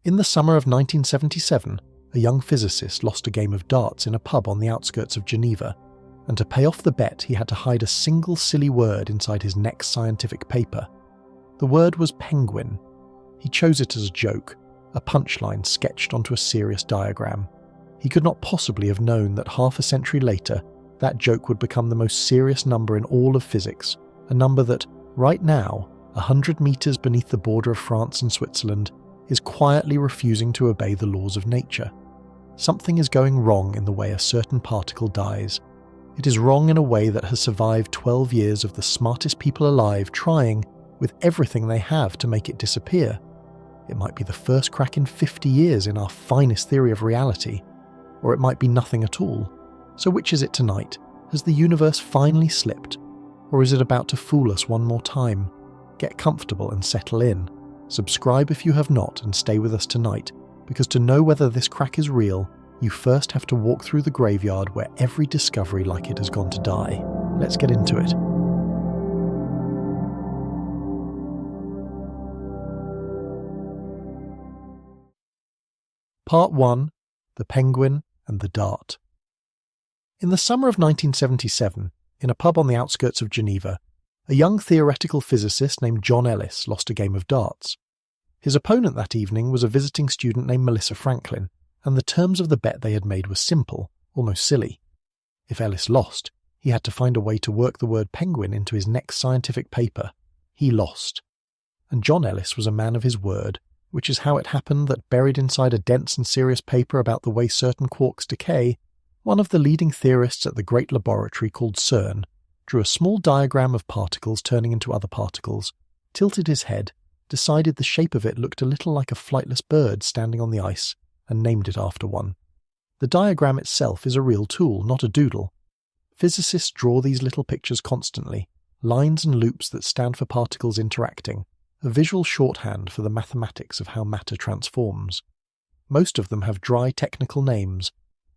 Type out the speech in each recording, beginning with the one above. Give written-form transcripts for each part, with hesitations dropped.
In the summer of 1977, a young physicist lost a game of darts in a pub on the outskirts of Geneva, and to pay off the bet he had to hide a single silly word inside his next scientific paper. The word was penguin. He chose it as a joke, a punchline sketched onto a serious diagram. He could not possibly have known that half a century later, that joke would become the most serious number in all of physics, a number that, right now, 100 meters beneath the border of France and Switzerland, is quietly refusing to obey the laws of nature. Something is going wrong in the way a certain particle dies. It is wrong in a way that has survived 12 years of the smartest people alive trying, with everything they have, to make it disappear. It might be the first crack in 50 years in our finest theory of reality, or it might be nothing at all. So which is it tonight? Has the universe finally slipped? Or is it about to fool us one more time? Get comfortable and settle in. Subscribe if you have not and stay with us tonight, because to know whether this crack is real, you first have to walk through the graveyard where every discovery like it has gone to die. Let's get into it. Part 1. The Penguin and the Dart. In the summer of 1977, in a pub on the outskirts of Geneva, a young theoretical physicist named John Ellis lost a game of darts. His opponent that evening was a visiting student named Melissa Franklin, and the terms of the bet they had made were simple, almost silly. If Ellis lost, he had to find a way to work the word penguin into his next scientific paper. He lost. And John Ellis was a man of his word, which is how it happened that buried inside a dense and serious paper about the way certain quarks decay, one of the leading theorists at the great laboratory called CERN drew a small diagram of particles turning into other particles, tilted his head, decided the shape of it looked a little like a flightless bird standing on the ice, and named it after one. The diagram itself is a real tool, not a doodle. Physicists draw these little pictures constantly, lines and loops that stand for particles interacting, a visual shorthand for the mathematics of how matter transforms. Most of them have dry technical names.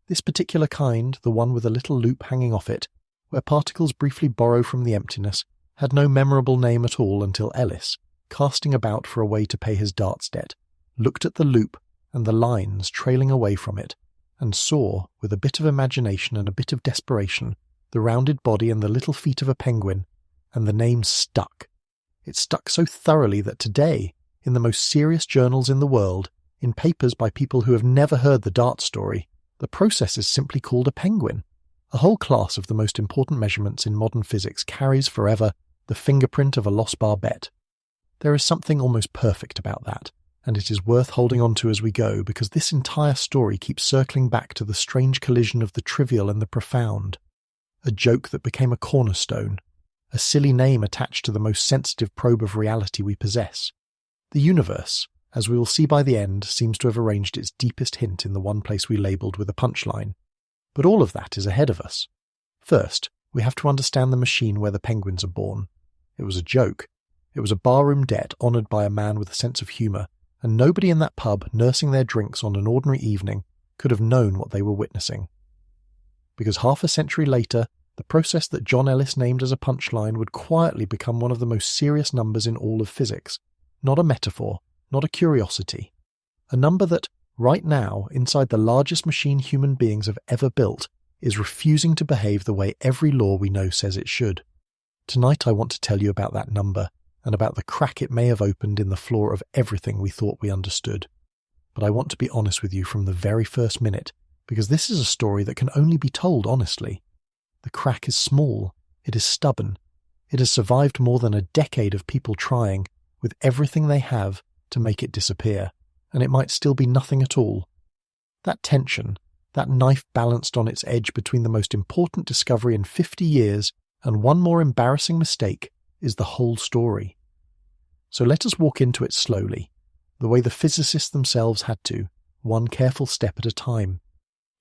This particular kind, the one with a little loop hanging off it, where particles briefly borrow from the emptiness, had no memorable name at all until Ellis, casting about for a way to pay his darts debt, looked at the loop and the lines trailing away from it, and saw, with a bit of imagination and a bit of desperation, the rounded body and the little feet of a penguin, and the name stuck. It stuck so thoroughly that today, in the most serious journals in the world, in papers by people who have never heard the dart story, the process is simply called a penguin. A whole class of the most important measurements in modern physics carries forever the fingerprint of a lost bar bet. There is something almost perfect about that, and it is worth holding on to as we go, because this entire story keeps circling back to the strange collision of the trivial and the profound. A joke that became a cornerstone, a silly name attached to the most sensitive probe of reality we possess. The universe, as we will see by the end, seems to have arranged its deepest hint in the one place we labelled with a punchline. But all of that is ahead of us. First, we have to understand the machine where the penguins are born. It was a joke. It was a barroom debt honoured by a man with a sense of humour, and nobody in that pub nursing their drinks on an ordinary evening could have known what they were witnessing. Because half a century later, the process that John Ellis named as a punchline would quietly become one of the most serious numbers in all of physics. Not a metaphor, not a curiosity. A number that, right now, inside the largest machine human beings have ever built, is refusing to behave the way every law we know says it should. Tonight I want to tell you about that number, and about the crack it may have opened in the floor of everything we thought we understood. But I want to be honest with you from the very first minute, because this is a story that can only be told honestly. The crack is small, it is stubborn, it has survived more than a decade of people trying, with everything they have, to make it disappear, and it might still be nothing at all. That tension, that knife balanced on its edge between the most important discovery in 50 years and one more embarrassing mistake, is the whole story. So let us walk into it slowly, the way the physicists themselves had to, one careful step at a time.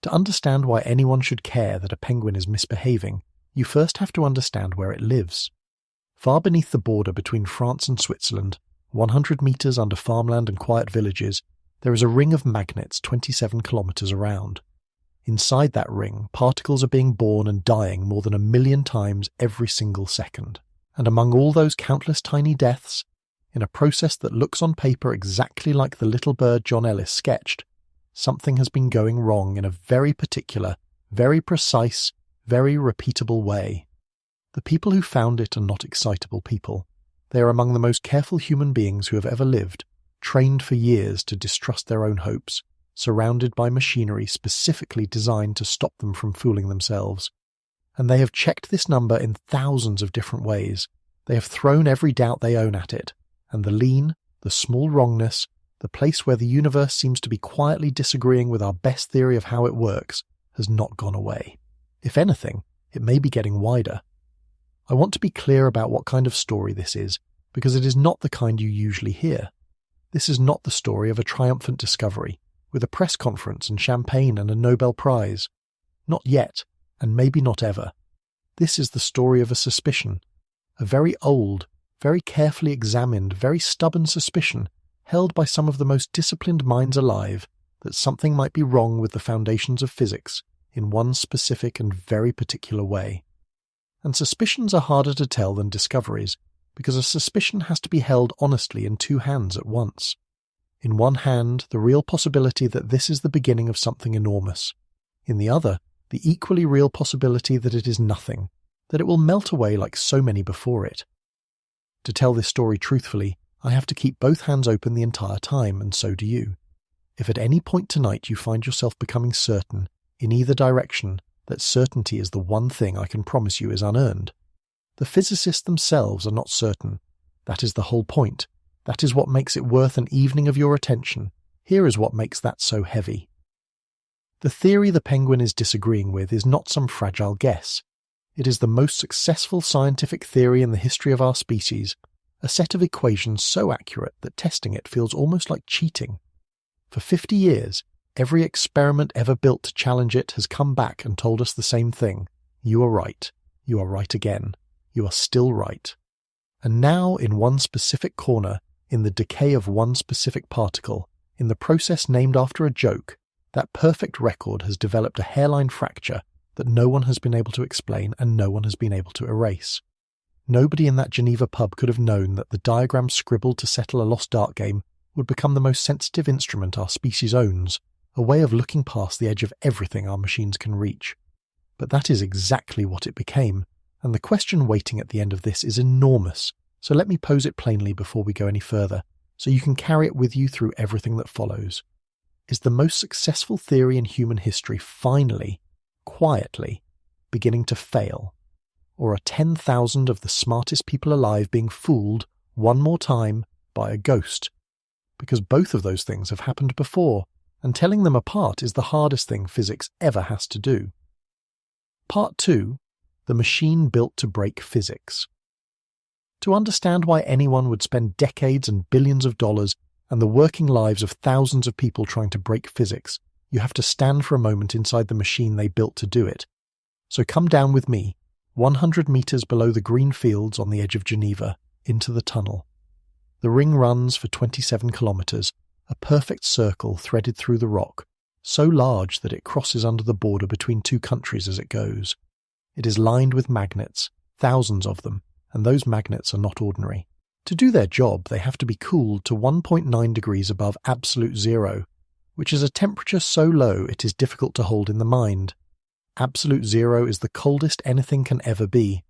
To understand why anyone should care that a penguin is misbehaving, you first have to understand where it lives. Far beneath the border between France and Switzerland, 100 meters under farmland and quiet villages, there is a ring of magnets 27 kilometers around. Inside that ring, particles are being born and dying more than 1 million times every single second. And among all those countless tiny deaths, in a process that looks on paper exactly like the little bird John Ellis sketched, something has been going wrong in a very particular, very precise, very repeatable way. The people who found it are not excitable people. They are among the most careful human beings who have ever lived, trained for years to distrust their own hopes, surrounded by machinery specifically designed to stop them from fooling themselves. And they have checked this number in thousands of different ways. They have thrown every doubt they own at it, and the lean, the small wrongness, the place where the universe seems to be quietly disagreeing with our best theory of how it works, has not gone away. If anything, it may be getting wider. I want to be clear about what kind of story this is, because it is not the kind you usually hear. This is not the story of a triumphant discovery, with a press conference and champagne and a Nobel Prize. Not yet, and maybe not ever. This is the story of a suspicion, a very old, very carefully examined, very stubborn suspicion held by some of the most disciplined minds alive that something might be wrong with the foundations of physics in one specific and very particular way. And suspicions are harder to tell than discoveries, because a suspicion has to be held honestly in two hands at once. In one hand, the real possibility that this is the beginning of something enormous. In the other, the equally real possibility that it is nothing, that it will melt away like so many before it. To tell this story truthfully, I have to keep both hands open the entire time, and so do you. If at any point tonight you find yourself becoming certain, in either direction, that certainty is the one thing I can promise you is unearned. The physicists themselves are not certain. That is the whole point. That is what makes it worth an evening of your attention. Here is what makes that so heavy. The theory the Penguin is disagreeing with is not some fragile guess. It is the most successful scientific theory in the history of our species, a set of equations so accurate that testing it feels almost like cheating. For 50 years, every experiment ever built to challenge it has come back and told us the same thing. You are right. You are right again. You are still right. And now, in one specific corner, in the decay of one specific particle, in the process named after a joke, that perfect record has developed a hairline fracture that no one has been able to explain and no one has been able to erase. Nobody in that Geneva pub could have known that the diagram scribbled to settle a lost dart game would become the most sensitive instrument our species owns, a way of looking past the edge of everything our machines can reach. But that is exactly what it became, and the question waiting at the end of this is enormous, so let me pose it plainly before we go any further, so you can carry it with you through everything that follows. Is the most successful theory in human history finally, quietly, beginning to fail? Or are 10,000 of the smartest people alive being fooled, one more time, by a ghost? Because both of those things have happened before, and telling them apart is the hardest thing physics ever has to do. Part 2. The machine built to break physics. To understand why anyone would spend decades and billions of dollars and the working lives of thousands of people trying to break physics, you have to stand for a moment inside the machine they built to do it. So come down with me, 100 meters below the green fields on the edge of Geneva, into the tunnel. The ring runs for 27 kilometers, a perfect circle threaded through the rock, so large that it crosses under the border between two countries as it goes. It is lined with magnets, thousands of them, and those magnets are not ordinary. To do their job, they have to be cooled to 1.9 degrees above absolute zero, which is a temperature so low it is difficult to hold in the mind. Absolute zero is the coldest anything can ever be,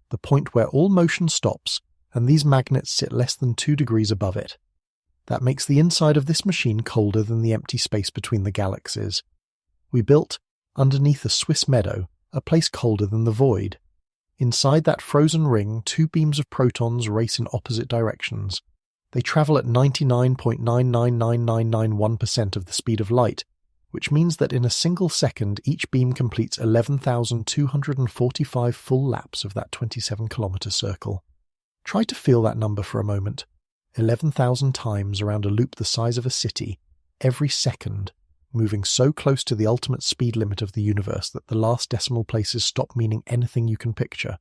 the point where all motion stops, and these magnets sit less than 2 degrees above it. That makes the inside of this machine colder than the empty space between the galaxies. We built, underneath a Swiss meadow, a place colder than the void. Inside that frozen ring, two beams of protons race in opposite directions. They travel at 99.999991% of the speed of light, which means that in a single second each beam completes 11,245 full laps of that 27-kilometer circle. Try to feel that number for a moment. 11,000 times around a loop the size of a city, every second, moving so close to the ultimate speed limit of the universe that the last decimal places stop meaning anything you can picture.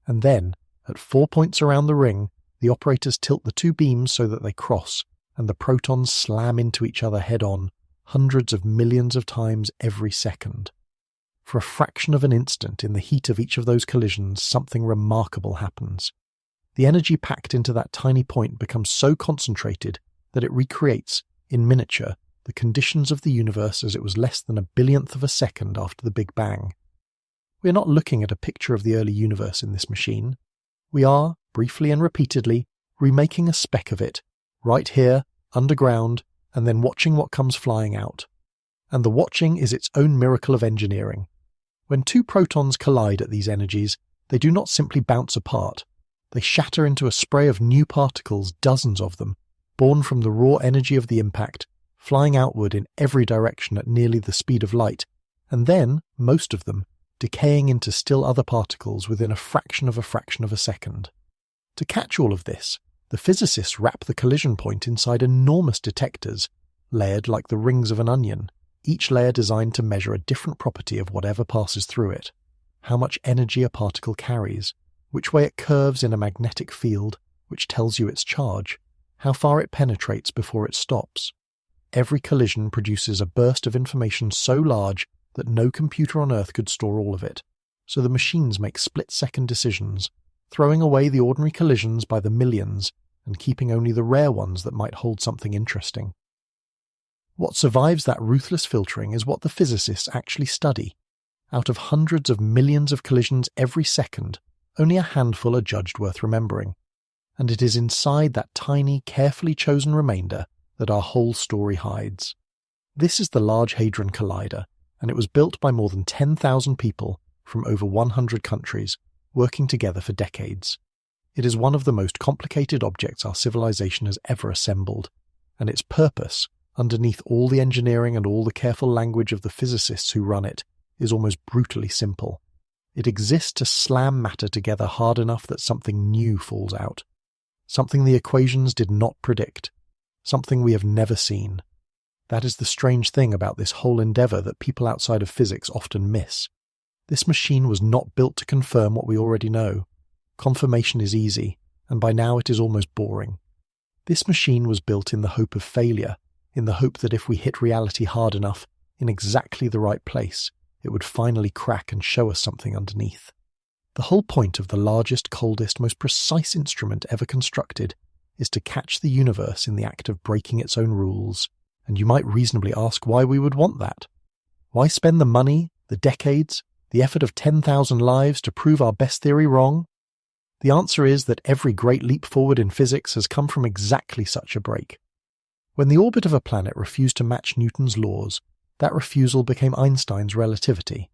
And then, at 4 points around the ring, the operators tilt the two beams so that they cross, and the protons slam into each other head-on, hundreds of millions of times every second. For a fraction of an instant in the heat of each of those collisions, something remarkable happens. The energy packed into that tiny point becomes so concentrated that it recreates, in miniature, the conditions of the universe as it was less than a billionth of a second after the Big Bang. We are not looking at a picture of the early universe in this machine. We are, briefly and repeatedly, remaking a speck of it, right here, underground, and then watching what comes flying out. And the watching is its own miracle of engineering. When two protons collide at these energies, they do not simply bounce apart. They shatter into a spray of new particles, dozens of them, born from the raw energy of the impact, flying outward in every direction at nearly the speed of light, and then, most of them, decaying into still other particles within a fraction of a second. To catch all of this, the physicists wrap the collision point inside enormous detectors, layered like the rings of an onion, each layer designed to measure a different property of whatever passes through it. How much energy a particle carries, which way it curves in a magnetic field, which tells you its charge, how far it penetrates before it stops. Every collision produces a burst of information so large that no computer on Earth could store all of it, so the machines make split-second decisions, throwing away the ordinary collisions by the millions and keeping only the rare ones that might hold something interesting. What survives that ruthless filtering is what the physicists actually study. Out of hundreds of millions of collisions every second, only a handful are judged worth remembering. And it is inside that tiny, carefully chosen remainder that our whole story hides. This is the Large Hadron Collider, and it was built by more than 10,000 people from over 100 countries, working together for decades. It is one of the most complicated objects our civilization has ever assembled, and its purpose, underneath all the engineering and all the careful language of the physicists who run it, is almost brutally simple. It exists to slam matter together hard enough that something new falls out. Something the equations did not predict. Something we have never seen. That is the strange thing about this whole endeavor that people outside of physics often miss. This machine was not built to confirm what we already know. Confirmation is easy, and by now it is almost boring. This machine was built in the hope of failure, in the hope that if we hit reality hard enough, in exactly the right place, it would finally crack and show us something underneath. The whole point of the largest, coldest, most precise instrument ever constructed is to catch the universe in the act of breaking its own rules, and you might reasonably ask why we would want that. Why spend the money, the decades, the effort of 10,000 lives to prove our best theory wrong? The answer is that every great leap forward in physics has come from exactly such a break. When the orbit of a planet refused to match Newton's laws, that refusal became Einstein's relativity.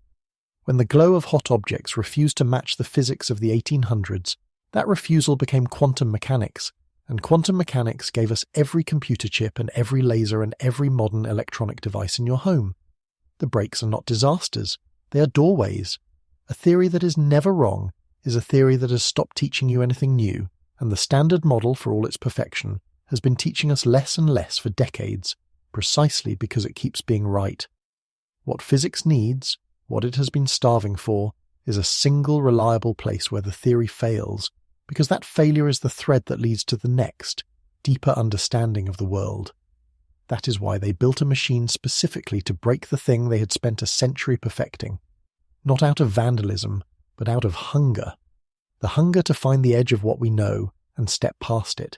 When the glow of hot objects refused to match the physics of the 1800s, that refusal became quantum mechanics, and quantum mechanics gave us every computer chip and every laser and every modern electronic device in your home. The breaks are not disasters, they are doorways. A theory that is never wrong is a theory that has stopped teaching you anything new, and the standard model, for all its perfection, has been teaching us less and less for decades, precisely because it keeps being right. What physics needs, what it has been starving for, is a single reliable place where the theory fails, because that failure is the thread that leads to the next, deeper understanding of the world. That is why they built a machine specifically to break the thing they had spent a century perfecting, not out of vandalism, but out of hunger. The hunger to find the edge of what we know and step past it.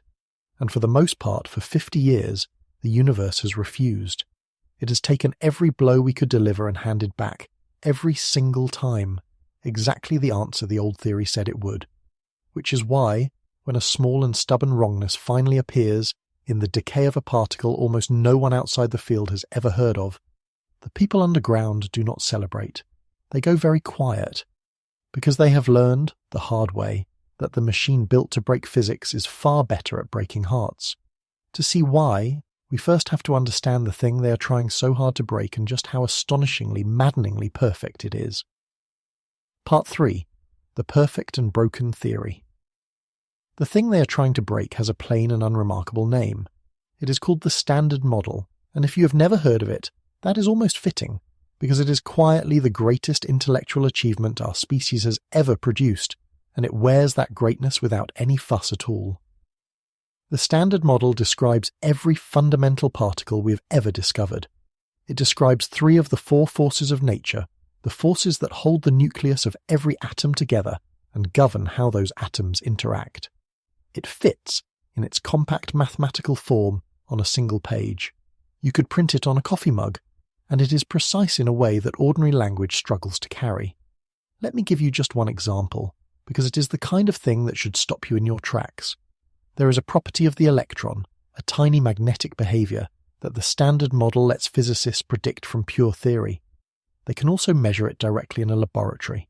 And for the most part, for 50 years, the universe has refused. It has taken every blow we could deliver and handed back, every single time, exactly the answer the old theory said it would. Which is why, when a small and stubborn wrongness finally appears in the decay of a particle almost no one outside the field has ever heard of, the people underground do not celebrate. They go very quiet, because they have learned, the hard way, that the machine built to break physics is far better at breaking hearts. To see why, we first have to understand the thing they are trying so hard to break and just how astonishingly, maddeningly perfect it is. Part 3. The Perfect and Broken Theory. The thing they are trying to break has a plain and unremarkable name. It is called the Standard Model, and if you have never heard of it, that is almost fitting, because it is quietly the greatest intellectual achievement our species has ever produced, and it wears that greatness without any fuss at all. The Standard Model describes every fundamental particle we have ever discovered. It describes 3 of the 4 forces of nature, the forces that hold the nucleus of every atom together and govern how those atoms interact. It fits, in its compact mathematical form, on a single page. You could print it on a coffee mug, and it is precise in a way that ordinary language struggles to carry. Let me give you just one example, because it is the kind of thing that should stop you in your tracks. There is a property of the electron, a tiny magnetic behavior, that the Standard Model lets physicists predict from pure theory. They can also measure it directly in a laboratory.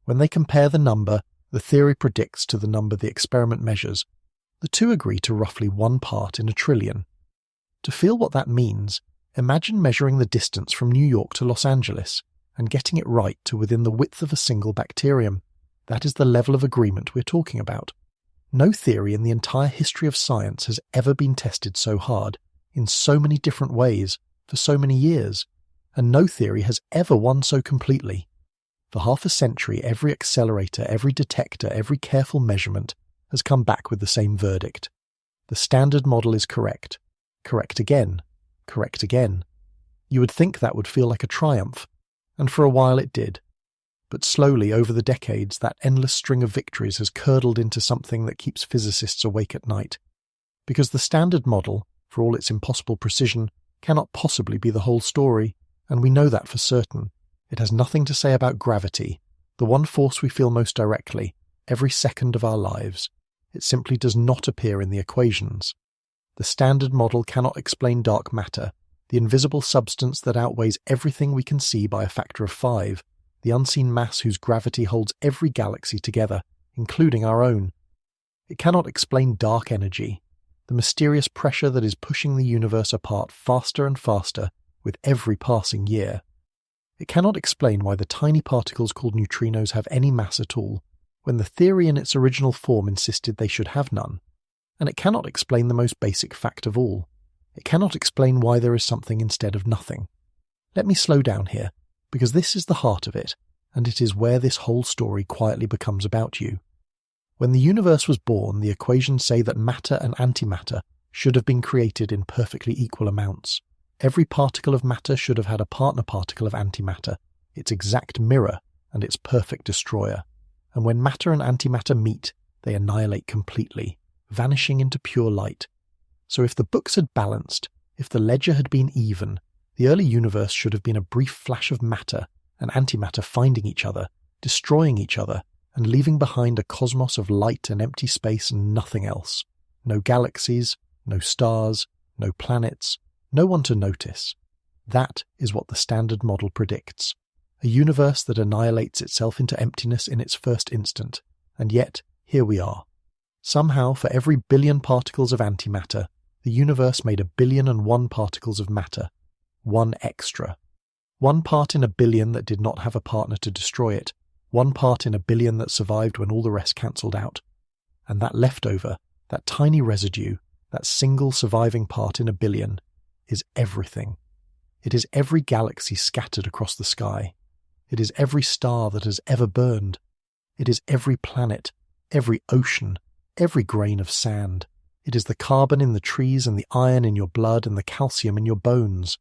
When they compare the number the theory predicts to the number the experiment measures, the two agree to roughly 1 part in a trillion. To feel what that means, imagine measuring the distance from New York to Los Angeles and getting it right to within the width of a single bacterium. That is the level of agreement we're talking about. No theory in the entire history of science has ever been tested so hard, in so many different ways, for so many years, and no theory has ever won so completely. For half a century, every accelerator, every detector, every careful measurement has come back with the same verdict. The Standard Model is correct. Correct again. Correct again. You would think that would feel like a triumph, and for a while it did. But slowly, over the decades, that endless string of victories has curdled into something that keeps physicists awake at night. Because the Standard Model, for all its impossible precision, cannot possibly be the whole story, and we know that for certain. It has nothing to say about gravity, the one force we feel most directly, every second of our lives. It simply does not appear in the equations. The Standard Model cannot explain dark matter, the invisible substance that outweighs everything we can see by a factor of 5, the unseen mass whose gravity holds every galaxy together, including our own. It cannot explain dark energy, the mysterious pressure that is pushing the universe apart faster and faster with every passing year. It cannot explain why the tiny particles called neutrinos have any mass at all, when the theory in its original form insisted they should have none. And it cannot explain the most basic fact of all. It cannot explain why there is something instead of nothing. Let me slow down here, because this is the heart of it, and it is where this whole story quietly becomes about you. When the universe was born, the equations say that matter and antimatter should have been created in perfectly equal amounts. Every particle of matter should have had a partner particle of antimatter, its exact mirror and its perfect destroyer. And when matter and antimatter meet, they annihilate completely, vanishing into pure light. So if the books had balanced, if the ledger had been even, the early universe should have been a brief flash of matter and antimatter finding each other, destroying each other, and leaving behind a cosmos of light and empty space and nothing else. No galaxies, no stars, no planets, no one to notice. That is what the Standard Model predicts. A universe that annihilates itself into emptiness in its first instant. And yet, here we are. Somehow, for every billion particles of antimatter, the universe made 1,000,000,001 particles of matter. One extra. 1 part in 1,000,000,000 that did not have a partner to destroy it. 1 part in 1,000,000,000 that survived when all the rest cancelled out. And that leftover, that tiny residue, that single surviving part in 1,000,000,000, is everything. It is every galaxy scattered across the sky. It is every star that has ever burned. It is every planet, every ocean, every grain of sand. It is the carbon in the trees and the iron in your blood and the calcium in your bones.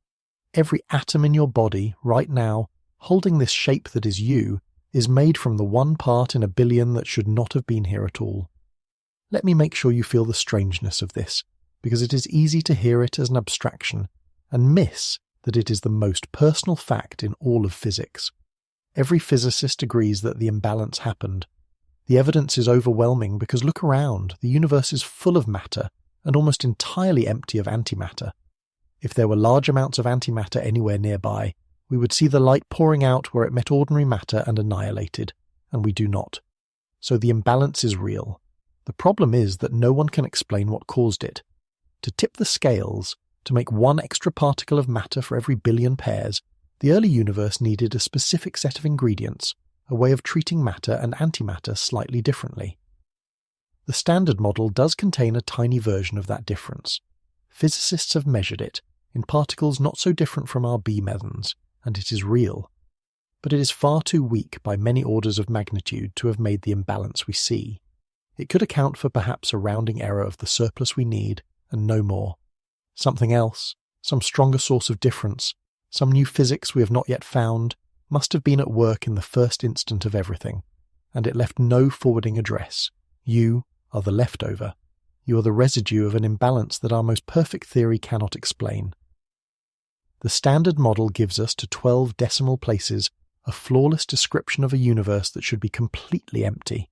Every atom in your body, right now, holding this shape that is you, is made from the 1 part in 1,000,000,000 that should not have been here at all. Let me make sure you feel the strangeness of this, because it is easy to hear it as an abstraction, and miss that it is the most personal fact in all of physics. Every physicist agrees that the imbalance happened. The evidence is overwhelming because look around, the universe is full of matter and almost entirely empty of antimatter. If there were large amounts of antimatter anywhere nearby, we would see the light pouring out where it met ordinary matter and annihilated, and we do not. So the imbalance is real. The problem is that no one can explain what caused it. To tip the scales, to make 1 extra particle of matter for every 1,000,000,000 pairs, the early universe needed a specific set of ingredients, a way of treating matter and antimatter slightly differently. The Standard Model does contain a tiny version of that difference. Physicists have measured it, in particles not so different from our B-mesons, and it is real. But it is far too weak by many orders of magnitude to have made the imbalance we see. It could account for perhaps a rounding error of the surplus we need, and no more. Something else, some stronger source of difference, some new physics we have not yet found, must have been at work in the first instant of everything, and it left no forwarding address. You are the leftover. You are the residue of an imbalance that our most perfect theory cannot explain. The Standard Model gives us to 12 decimal places a flawless description of a universe that should be completely empty,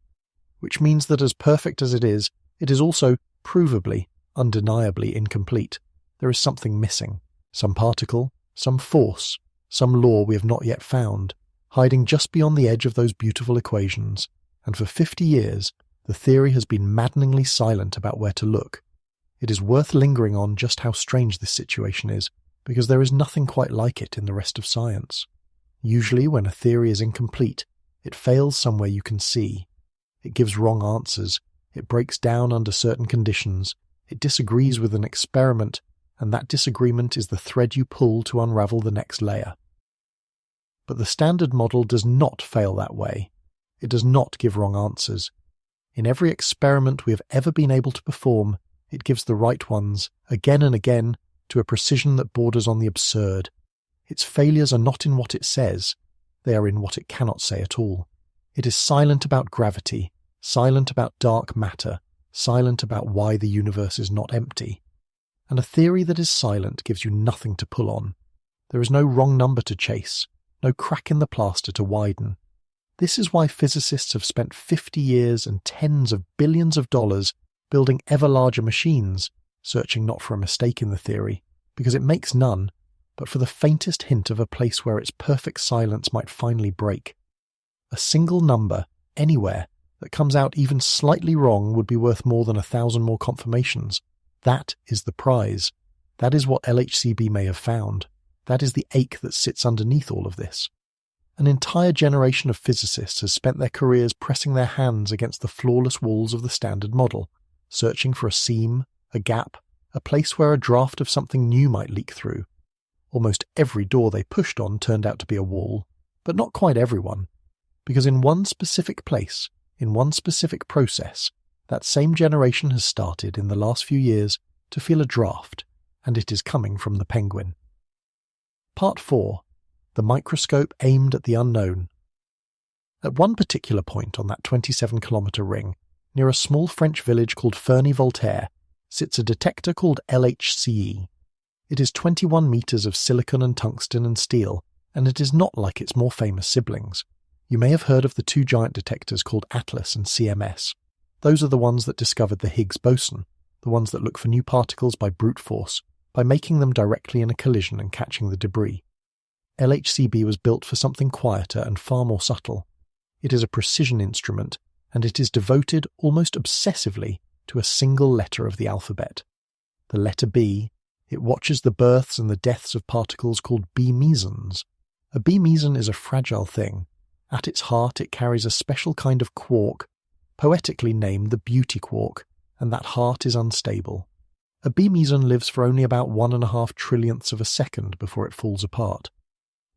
which means that as perfect as it is also provably, undeniably incomplete. There is something missing, some particle, some force, some law we have not yet found, hiding just beyond the edge of those beautiful equations, and for 50 years the theory has been maddeningly silent about where to look. It is worth lingering on just how strange this situation is, because there is nothing quite like it in the rest of science. Usually when a theory is incomplete, it fails somewhere you can see. It gives wrong answers, it breaks down under certain conditions, it disagrees with an experiment, and that disagreement is the thread you pull to unravel the next layer. But the Standard Model does not fail that way. It does not give wrong answers. In every experiment we have ever been able to perform, it gives the right ones, again and again, to a precision that borders on the absurd. Its failures are not in what it says, they are in what it cannot say at all. It is silent about gravity, silent about dark matter, silent about why the universe is not empty. And a theory that is silent gives you nothing to pull on. There is no wrong number to chase, no crack in the plaster to widen. This is why physicists have spent 50 years and tens of billions of dollars building ever larger machines, searching not for a mistake in the theory, because it makes none, but for the faintest hint of a place where its perfect silence might finally break. A single number, anywhere, that comes out even slightly wrong would be worth more than 1,000 more confirmations. That is the prize. That is what LHCb may have found. That is the ache that sits underneath all of this. An entire generation of physicists has spent their careers pressing their hands against the flawless walls of the Standard Model, searching for a seam, a gap, a place where a draft of something new might leak through. Almost every door they pushed on turned out to be a wall, but not quite everyone, because in one specific place, in one specific process, that same generation has started in the last few years to feel a draft, and it is coming from the Penguin. Part 4. The Microscope Aimed at the Unknown. At one particular point on that 27-kilometre ring, near a small French village called Ferney-Voltaire, sits a detector called LHCe. It is 21 metres of silicon and tungsten and steel, and it is not like its more famous siblings. You may have heard of the two giant detectors called Atlas and CMS. Those are the ones that discovered the Higgs boson, the ones that look for new particles by brute force, by making them directly in a collision and catching the debris. LHCb was built for something quieter and far more subtle. It is a precision instrument, and it is devoted almost obsessively to a single letter of the alphabet. The letter B. It watches the births and the deaths of particles called B-mesons. A B-meson is a fragile thing. At its heart it carries a special kind of quark, poetically named the beauty quark, and that heart is unstable. A B-meson lives for only about 1.5 trillionths of a second before it falls apart.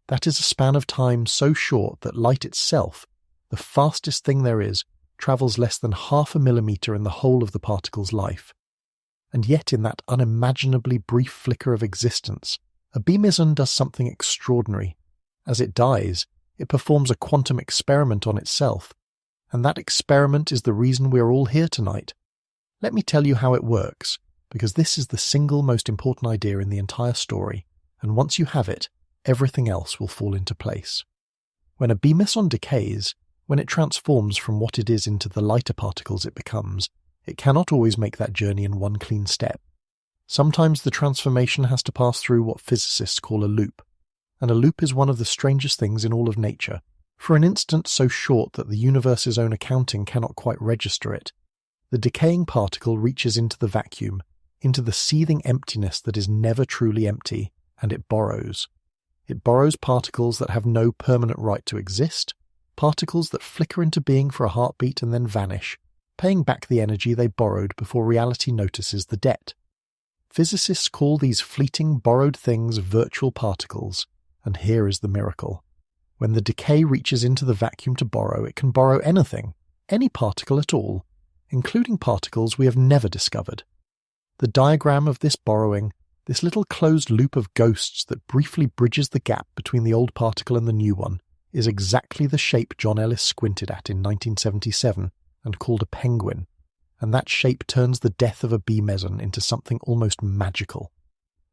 That is a span of time so short that light itself, the fastest thing there is, travels less than 0.5 millimetre in the whole of the particle's life. And yet in that unimaginably brief flicker of existence, a B-meson does something extraordinary. As it dies, it performs a quantum experiment on itself, and that experiment is the reason we are all here tonight. Let me tell you how it works, because this is the single most important idea in the entire story, and once you have it, everything else will fall into place. When a B-meson decays, when it transforms from what it is into the lighter particles it becomes, it cannot always make that journey in one clean step. Sometimes the transformation has to pass through what physicists call a loop, and a loop is one of the strangest things in all of nature, for an instant so short that the universe's own accounting cannot quite register it. The decaying particle reaches into the vacuum, into the seething emptiness that is never truly empty, and it borrows. It borrows particles that have no permanent right to exist, particles that flicker into being for a heartbeat and then vanish, paying back the energy they borrowed before reality notices the debt. Physicists call these fleeting borrowed things virtual particles, and here is the miracle. When the decay reaches into the vacuum to borrow, it can borrow anything, any particle at all, including particles we have never discovered. The diagram of this borrowing, this little closed loop of ghosts that briefly bridges the gap between the old particle and the new one, is exactly the shape John Ellis squinted at in 1977 and called a penguin, and that shape turns the death of a bee meson into something almost magical.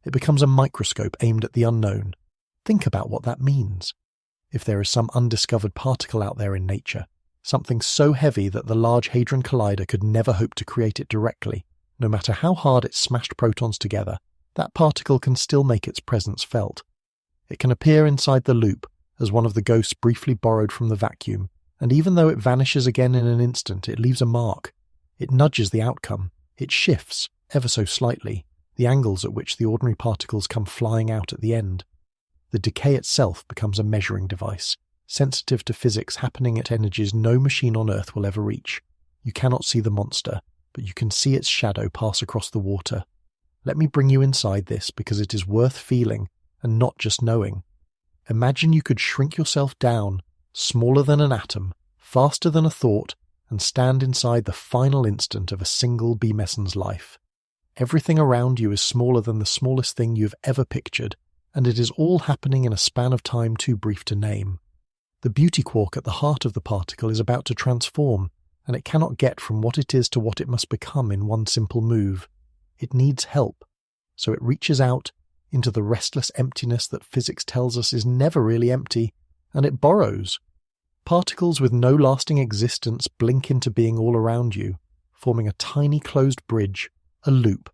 It becomes a microscope aimed at the unknown. Think about what that means. If there is some undiscovered particle out there in nature, something so heavy that the Large Hadron Collider could never hope to create it directly, no matter how hard it smashed protons together, that particle can still make its presence felt. It can appear inside the loop as one of the ghosts briefly borrowed from the vacuum, and even though it vanishes again in an instant, it leaves a mark. It nudges the outcome. It shifts, ever so slightly, the angles at which the ordinary particles come flying out at the end. The decay itself becomes a measuring device, sensitive to physics happening at energies no machine on Earth will ever reach. You cannot see the monster, but you can see its shadow pass across the water. Let me bring you inside this because it is worth feeling and not just knowing. Imagine you could shrink yourself down, smaller than an atom, faster than a thought, and stand inside the final instant of a single bee meson's life. Everything around you is smaller than the smallest thing you've ever pictured, and it is all happening in a span of time too brief to name. The beauty quark at the heart of the particle is about to transform, and it cannot get from what it is to what it must become in one simple move. It needs help, so it reaches out into the restless emptiness that physics tells us is never really empty, and it borrows. Particles with no lasting existence blink into being all around you, forming a tiny closed bridge, a loop,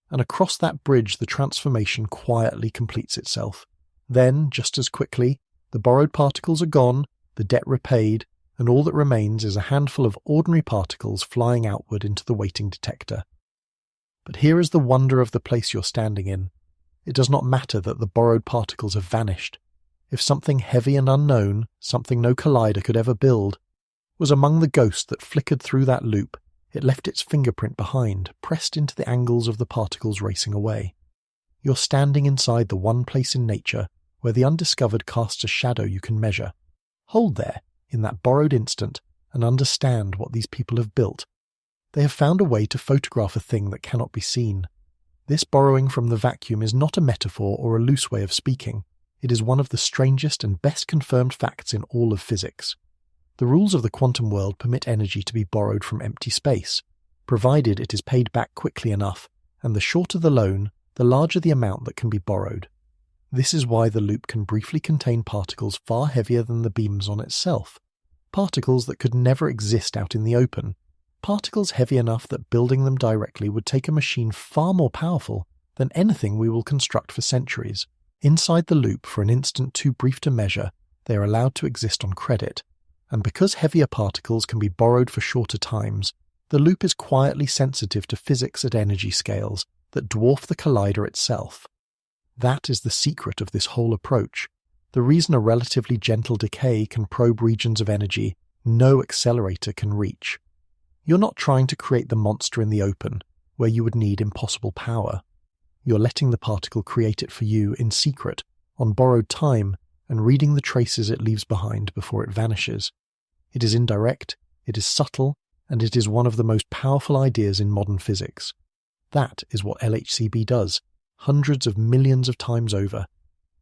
and across that bridge the transformation quietly completes itself. Then, just as quickly, the borrowed particles are gone, the debt repaid, and all that remains is a handful of ordinary particles flying outward into the waiting detector. But here is the wonder of the place you're standing in. It does not matter that the borrowed particles have vanished. If something heavy and unknown, something no collider could ever build, was among the ghosts that flickered through that loop, it left its fingerprint behind, pressed into the angles of the particles racing away. You're standing inside the one place in nature where the undiscovered casts a shadow you can measure. Hold there, in that borrowed instant, and understand what these people have built. They have found a way to photograph a thing that cannot be seen. This borrowing from the vacuum is not a metaphor or a loose way of speaking. It is one of the strangest and best confirmed facts in all of physics. The rules of the quantum world permit energy to be borrowed from empty space, provided it is paid back quickly enough, and the shorter the loan, the larger the amount that can be borrowed. This is why the loop can briefly contain particles far heavier than the beams on itself, particles that could never exist out in the open, particles heavy enough that building them directly would take a machine far more powerful than anything we will construct for centuries. Inside the loop, for an instant too brief to measure, they are allowed to exist on credit, and because heavier particles can be borrowed for shorter times, the loop is quietly sensitive to physics at energy scales that dwarf the collider itself. That is the secret of this whole approach, the reason a relatively gentle decay can probe regions of energy no accelerator can reach. You're not trying to create the monster in the open, where you would need impossible power. You're letting the particle create it for you in secret, on borrowed time, and reading the traces it leaves behind before it vanishes. It is indirect, it is subtle, and it is one of the most powerful ideas in modern physics. That is what LHCb does, hundreds of millions of times over.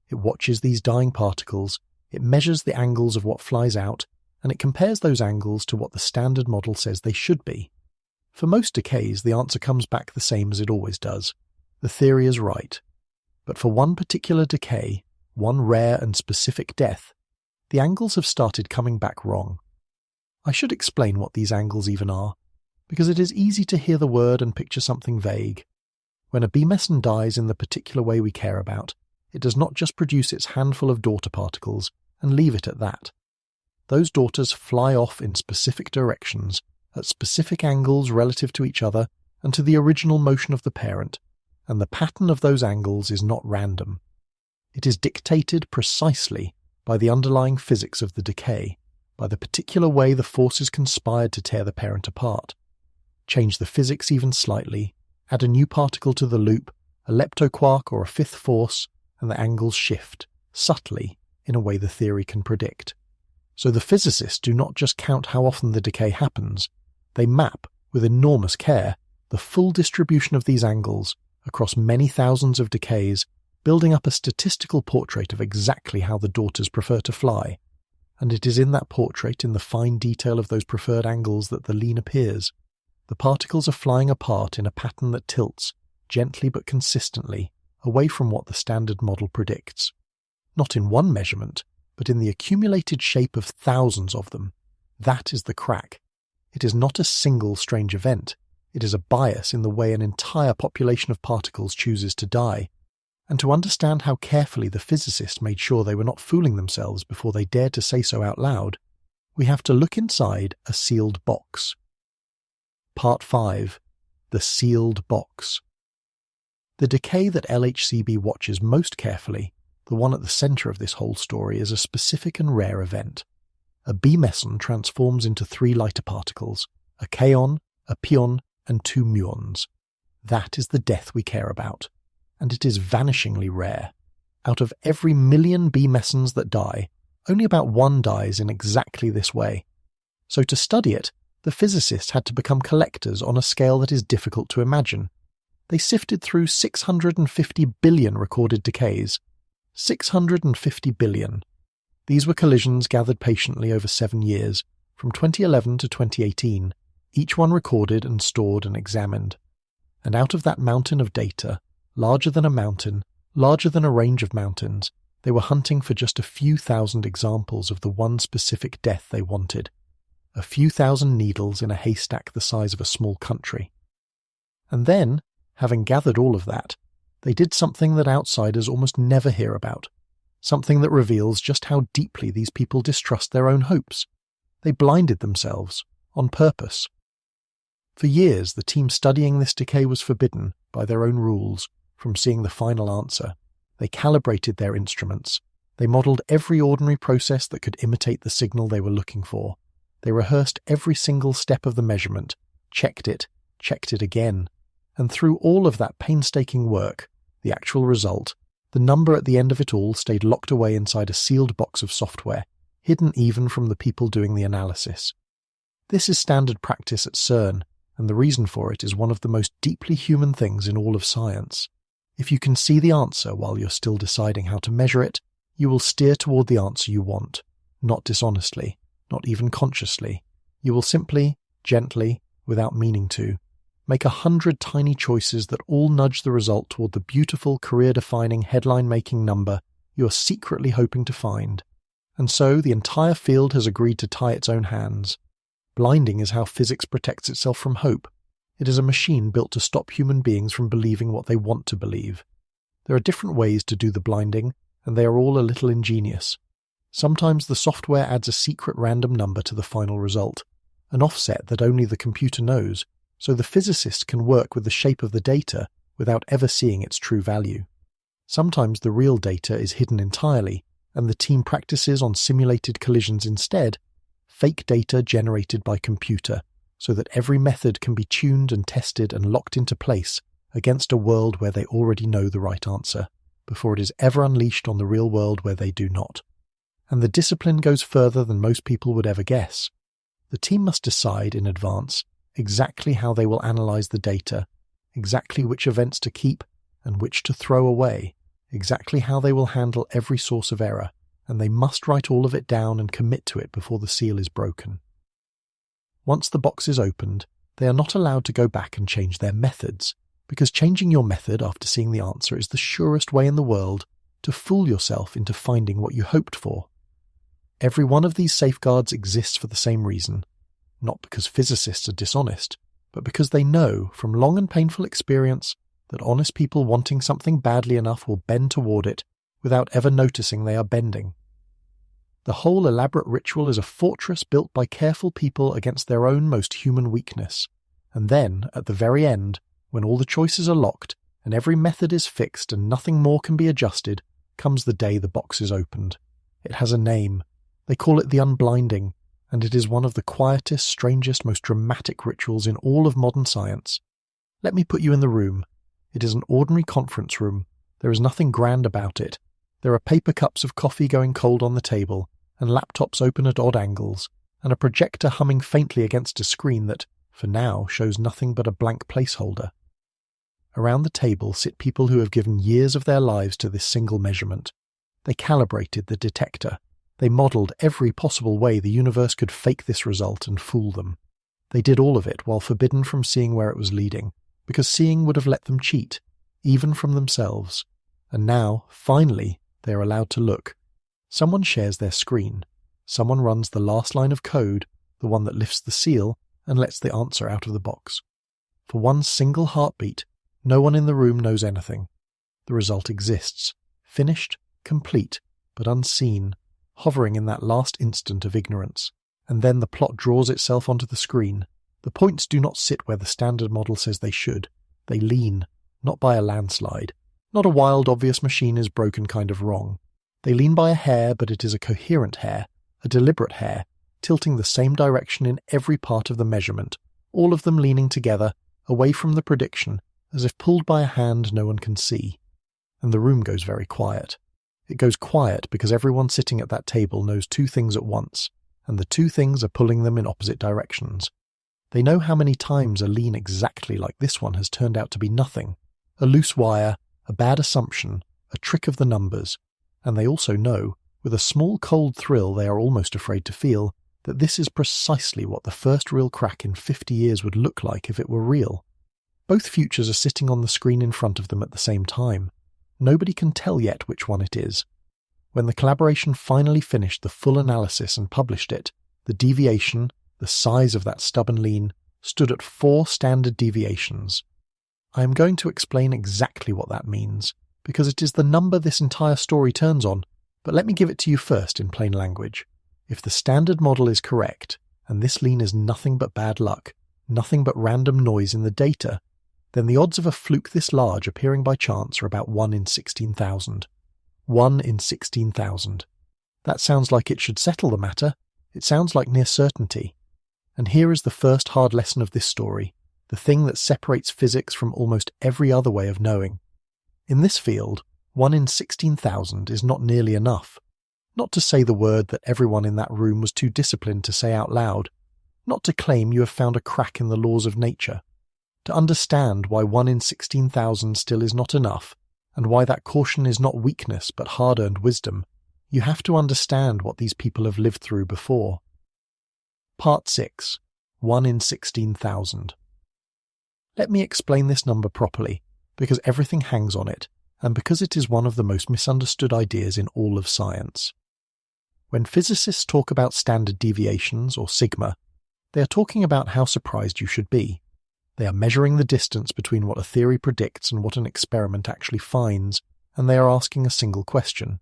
It watches these dying particles, it measures the angles of what flies out, and it compares those angles to what the standard model says they should be. For most decays, the answer comes back the same as it always does. The theory is right. But for one particular decay, one rare and specific death, the angles have started coming back wrong. I should explain what these angles even are, because it is easy to hear the word and picture something vague. When a bee meson dies in the particular way we care about, it does not just produce its handful of daughter particles and leave it at that. Those daughters fly off in specific directions, at specific angles relative to each other and to the original motion of the parent, and the pattern of those angles is not random. It is dictated precisely by the underlying physics of the decay, by the particular way the forces conspired to tear the parent apart. Change the physics even slightly, add a new particle to the loop, a leptoquark or a fifth force, and the angles shift, subtly, in a way the theory can predict. So the physicists do not just count how often the decay happens, they map, with enormous care, the full distribution of these angles across many thousands of decays, building up a statistical portrait of exactly how the daughters prefer to fly. And it is in that portrait, in the fine detail of those preferred angles, that the lean appears. The particles are flying apart in a pattern that tilts, gently but consistently, away from what the standard model predicts. Not in one measurement, but in the accumulated shape of thousands of them. That is the crack. It is not a single strange event. It is a bias in the way an entire population of particles chooses to die. And to understand how carefully the physicists made sure they were not fooling themselves before they dared to say so out loud, we have to look inside a sealed box. Part 5. The Sealed Box. The decay that LHCb watches most carefully, the one at the centre of this whole story, is a specific and rare event. A B meson transforms into 3 lighter particles, a kaon, a pion, and 2 muons. That is the death we care about, and it is vanishingly rare. Out of every million B mesons that die, only about 1 dies in exactly this way. So to study it, the physicists had to become collectors on a scale that is difficult to imagine. They sifted through 650 billion recorded decays. 650 billion. These were collisions gathered patiently over 7 years, from 2011 to 2018, each one recorded and stored and examined. And out of that mountain of data, larger than a mountain, larger than a range of mountains, they were hunting for just a few thousand examples of the one specific death they wanted. A few thousand needles in a haystack the size of a small country. And then, having gathered all of that, they did something that outsiders almost never hear about, something that reveals just how deeply these people distrust their own hopes. They blinded themselves, on purpose. For years, the team studying this decay was forbidden, by their own rules, from seeing the final answer. They calibrated their instruments. They modelled every ordinary process that could imitate the signal they were looking for. They rehearsed every single step of the measurement, checked it again. And through all of that painstaking work, the actual result, the number at the end of it all stayed locked away inside a sealed box of software, hidden even from the people doing the analysis. This is standard practice at CERN, and the reason for it is one of the most deeply human things in all of science. If you can see the answer while you're still deciding how to measure it, you will steer toward the answer you want, not dishonestly, not even consciously. You will simply, gently, without meaning to, make 100 tiny choices that all nudge the result toward the beautiful, career-defining, headline-making number you are secretly hoping to find. And so the entire field has agreed to tie its own hands. Blinding is how physics protects itself from hope. It is a machine built to stop human beings from believing what they want to believe. There are different ways to do the blinding, and they are all a little ingenious. Sometimes the software adds a secret random number to the final result, an offset that only the computer knows, so the physicist can work with the shape of the data without ever seeing its true value. Sometimes the real data is hidden entirely, and the team practices on simulated collisions instead, fake data generated by computer, so that every method can be tuned and tested and locked into place against a world where they already know the right answer, before it is ever unleashed on the real world where they do not. And the discipline goes further than most people would ever guess. The team must decide in advance exactly how they will analyze the data, exactly which events to keep and which to throw away, exactly how they will handle every source of error, and they must write all of it down and commit to it before the seal is broken. Once the box is opened, they are not allowed to go back and change their methods, because changing your method after seeing the answer is the surest way in the world to fool yourself into finding what you hoped for. Every one of these safeguards exists for the same reason, not because physicists are dishonest, but because they know from long and painful experience that honest people wanting something badly enough will bend toward it without ever noticing they are bending. The whole elaborate ritual is a fortress built by careful people against their own most human weakness. And then, at the very end, when all the choices are locked and every method is fixed and nothing more can be adjusted, comes the day the box is opened. It has a name. They call it the unblinding, and it is one of the quietest, strangest, most dramatic rituals in all of modern science. Let me put you in the room. It is an ordinary conference room. There is nothing grand about it. There are paper cups of coffee going cold on the table, and laptops open at odd angles, and a projector humming faintly against a screen that, for now, shows nothing but a blank placeholder. Around the table sit people who have given years of their lives to this single measurement. They calibrated the detector. They modelled every possible way the universe could fake this result and fool them. They did all of it while forbidden from seeing where it was leading, because seeing would have let them cheat, even from themselves. And now, finally, they are allowed to look. Someone shares their screen. Someone runs the last line of code, the one that lifts the seal and lets the answer out of the box. For one single heartbeat, no one in the room knows anything. The result exists, finished, complete, but unseen, hovering in that last instant of ignorance. And then the plot draws itself onto the screen. The points do not sit where the standard model says they should. They lean, not by a landslide. Not a wild, obvious machine is broken kind of wrong. They lean by a hair, but it is a coherent hair, a deliberate hair, tilting the same direction in every part of the measurement, all of them leaning together, away from the prediction, as if pulled by a hand no one can see. And the room goes very quiet. It goes quiet because everyone sitting at that table knows two things at once, and the two things are pulling them in opposite directions. They know how many times a lean exactly like this one has turned out to be nothing, a loose wire, a bad assumption, a trick of the numbers, and they also know, with a small cold thrill they are almost afraid to feel, that this is precisely what the first real crack in 50 years would look like if it were real. Both futures are sitting on the screen in front of them at the same time. Nobody can tell yet which one it is. When the collaboration finally finished the full analysis and published it, the deviation, the size of that stubborn lean, stood at 4 standard deviations. I am going to explain exactly what that means, because it is the number this entire story turns on, but let me give it to you first in plain language. If the standard model is correct, and this lean is nothing but bad luck, nothing but random noise in the data, then the odds of a fluke this large appearing by chance are about 1 in 16,000. 1 in 16,000. That sounds like it should settle the matter. It sounds like near certainty. And here is the first hard lesson of this story, the thing that separates physics from almost every other way of knowing. In this field, 1 in 16,000 is not nearly enough. Not to say the word that everyone in that room was too disciplined to say out loud. Not to claim you have found a crack in the laws of nature. To understand why 1 in 16,000 still is not enough, and why that caution is not weakness but hard-earned wisdom, you have to understand what these people have lived through before. Part 6. 1 in 16,000. Let me explain this number properly, because everything hangs on it, and because it is one of the most misunderstood ideas in all of science. When physicists talk about standard deviations, or sigma, they are talking about how surprised you should be. They are measuring the distance between what a theory predicts and what an experiment actually finds, and they are asking a single question.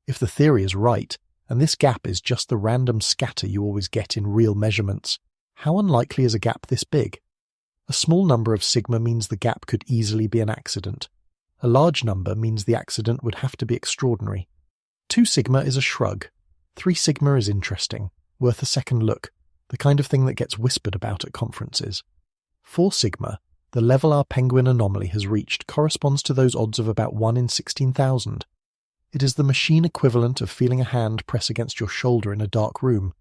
If the theory is right, and this gap is just the random scatter you always get in real measurements, how unlikely is a gap this big? A small number of sigma means the gap could easily be an accident. A large number means the accident would have to be extraordinary. 2 sigma is a shrug. 3 sigma is interesting, worth a second look, the kind of thing that gets whispered about at conferences. 4 sigma, the level our penguin anomaly has reached, corresponds to those odds of about 1 in 16,000. It is the machine equivalent of feeling a hand press against your shoulder in a dark room.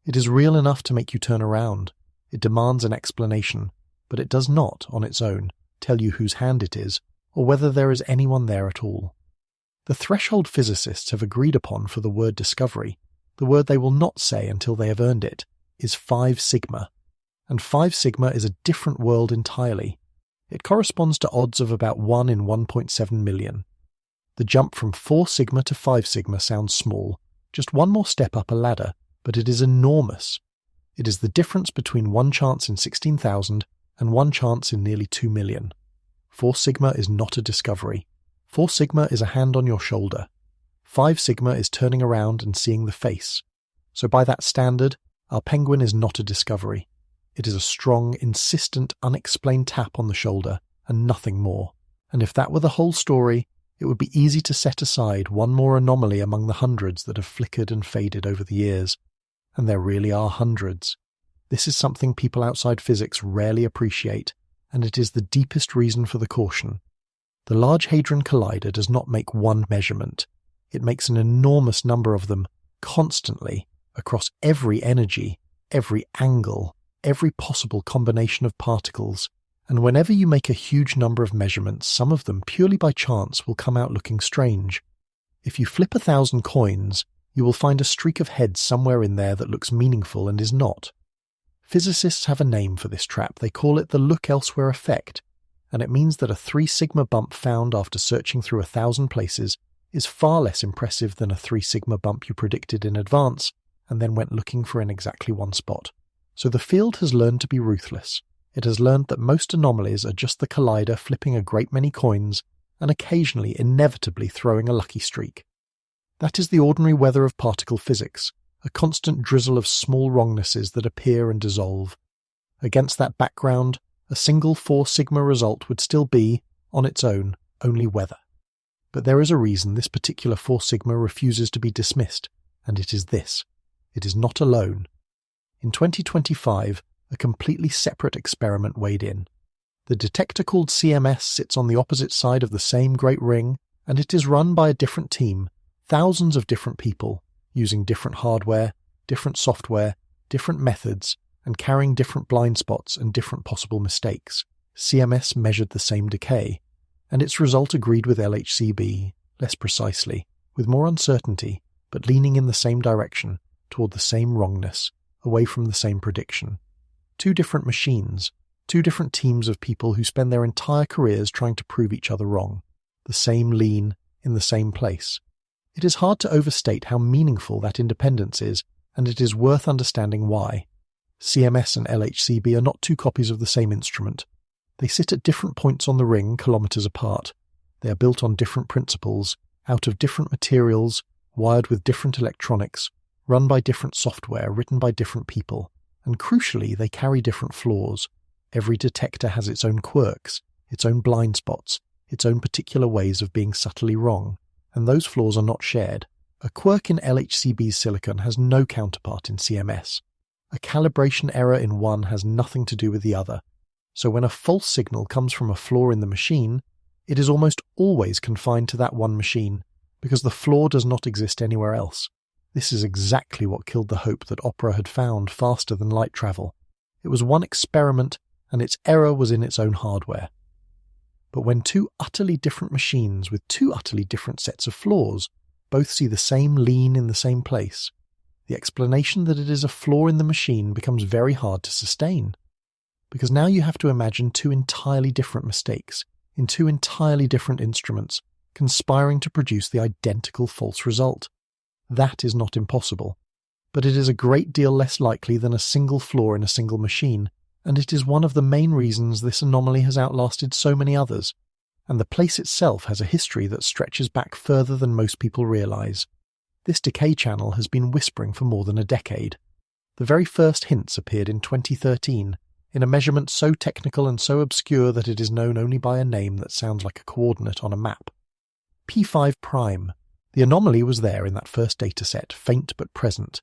It is real enough to make you turn around. It demands an explanation, but it does not, on its own, tell you whose hand it is, or whether there is anyone there at all. The threshold physicists have agreed upon for the word discovery, the word they will not say until they have earned it, is 5 sigma. And 5 sigma is a different world entirely. It corresponds to odds of about 1 in 1.7 million. The jump from 4 sigma to 5 sigma sounds small, just one more step up a ladder, but it is enormous. It is the difference between 1 chance in 16,000 and 1 chance in nearly 2 million. 4 sigma is not a discovery. 4 sigma is a hand on your shoulder. 5 sigma is turning around and seeing the face. So by that standard, our penguin is not a discovery. It is a strong, insistent, unexplained tap on the shoulder, and nothing more. And if that were the whole story, it would be easy to set aside one more anomaly among the hundreds that have flickered and faded over the years. And there really are hundreds. This is something people outside physics rarely appreciate, and it is the deepest reason for the caution. The Large Hadron Collider does not make one measurement. It makes an enormous number of them, constantly, across every energy, every angle, every possible combination of particles, and whenever you make a huge number of measurements, some of them, purely by chance, will come out looking strange. If you flip 1,000 coins, you will find a streak of heads somewhere in there that looks meaningful and is not. Physicists have a name for this trap. They call it the look elsewhere effect, and it means that a 3 sigma bump found after searching through 1,000 places is far less impressive than a 3 sigma bump you predicted in advance and then went looking for in exactly one spot. So the field has learned to be ruthless. It has learned that most anomalies are just the collider flipping a great many coins and occasionally inevitably throwing a lucky streak. That is the ordinary weather of particle physics, a constant drizzle of small wrongnesses that appear and dissolve. Against that background, a single 4 sigma result would still be, on its own, only weather. But there is a reason this particular 4 sigma refuses to be dismissed, and it is this. It is not alone. In 2025, a completely separate experiment weighed in. The detector called CMS sits on the opposite side of the same great ring, and it is run by a different team, thousands of different people, using different hardware, different software, different methods, and carrying different blind spots and different possible mistakes. CMS measured the same decay, and its result agreed with LHCb, less precisely, with more uncertainty, but leaning in the same direction, toward the same wrongness, away from the same prediction. 2 different machines, 2 different teams of people who spend their entire careers trying to prove each other wrong. The same lean, in the same place. It is hard to overstate how meaningful that independence is, and it is worth understanding why. CMS and LHCb are not 2 copies of the same instrument. They sit at different points on the ring, kilometers apart. They are built on different principles, out of different materials, wired with different electronics, run by different software, written by different people, and crucially, they carry different flaws. Every detector has its own quirks, its own blind spots, its own particular ways of being subtly wrong, and those flaws are not shared. A quirk in LHCb's silicon has no counterpart in CMS. A calibration error in one has nothing to do with the other. So when a false signal comes from a flaw in the machine, it is almost always confined to that one machine, because the flaw does not exist anywhere else. This is exactly what killed the hope that opera had found faster than light travel. It was one experiment, and its error was in its own hardware. But when 2 utterly different machines with 2 utterly different sets of flaws both see the same lean in the same place, the explanation that it is a flaw in the machine becomes very hard to sustain. Because now you have to imagine 2 entirely different mistakes, in 2 entirely different instruments, conspiring to produce the identical false result. That is not impossible, but it is a great deal less likely than a single flaw in a single machine, and it is one of the main reasons this anomaly has outlasted so many others, and the place itself has a history that stretches back further than most people realize. This decay channel has been whispering for more than a decade. The very first hints appeared in 2013, in a measurement so technical and so obscure that it is known only by a name that sounds like a coordinate on a map. P5 prime. The anomaly was there in that first dataset, faint but present.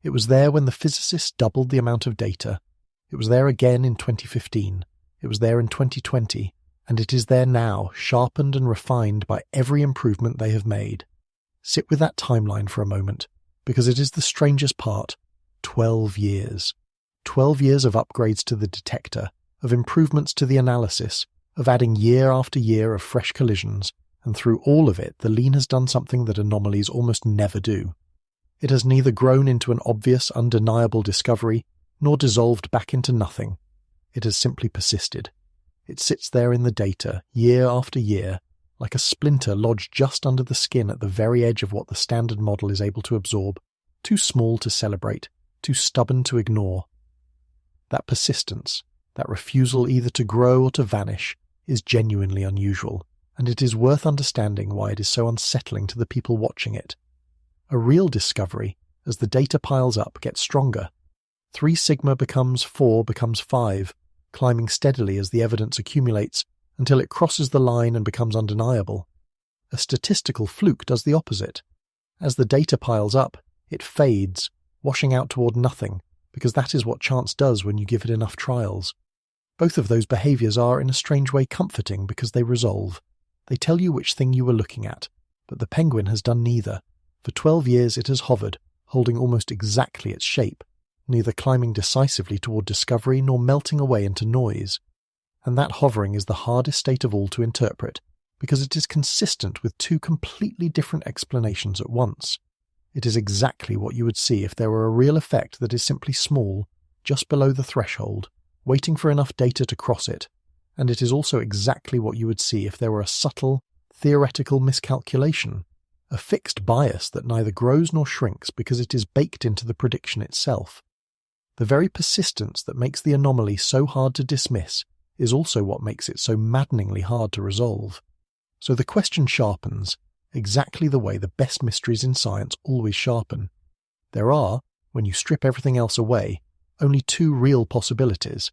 It was there when the physicists doubled the amount of data. It was there again in 2015. It was there in 2020. And it is there now, sharpened and refined by every improvement they have made. Sit with that timeline for a moment, because it is the strangest part. 12 years. 12 years of upgrades to the detector, of improvements to the analysis, of adding year after year of fresh collisions, and through all of it, the lean has done something that anomalies almost never do. It has neither grown into an obvious, undeniable discovery, nor dissolved back into nothing. It has simply persisted. It sits there in the data, year after year, like a splinter lodged just under the skin at the very edge of what the standard model is able to absorb, too small to celebrate, too stubborn to ignore. That persistence, that refusal either to grow or to vanish, is genuinely unusual, and it is worth understanding why it is so unsettling to the people watching it. A real discovery, as the data piles up, gets stronger. 3 sigma becomes 4 becomes 5, climbing steadily as the evidence accumulates until it crosses the line and becomes undeniable. A statistical fluke does the opposite. As the data piles up, it fades, washing out toward nothing, because that is what chance does when you give it enough trials. Both of those behaviors are, in a strange way, comforting because they resolve. They tell you which thing you were looking at, but the penguin has done neither. For 12 years it has hovered, holding almost exactly its shape, neither climbing decisively toward discovery nor melting away into noise. And that hovering is the hardest state of all to interpret, because it is consistent with 2 completely different explanations at once. It is exactly what you would see if there were a real effect that is simply small, just below the threshold, waiting for enough data to cross it, and it is also exactly what you would see if there were a subtle, theoretical miscalculation, a fixed bias that neither grows nor shrinks because it is baked into the prediction itself. The very persistence that makes the anomaly so hard to dismiss is also what makes it so maddeningly hard to resolve. So the question sharpens, exactly the way the best mysteries in science always sharpen. There are, when you strip everything else away, only two real possibilities.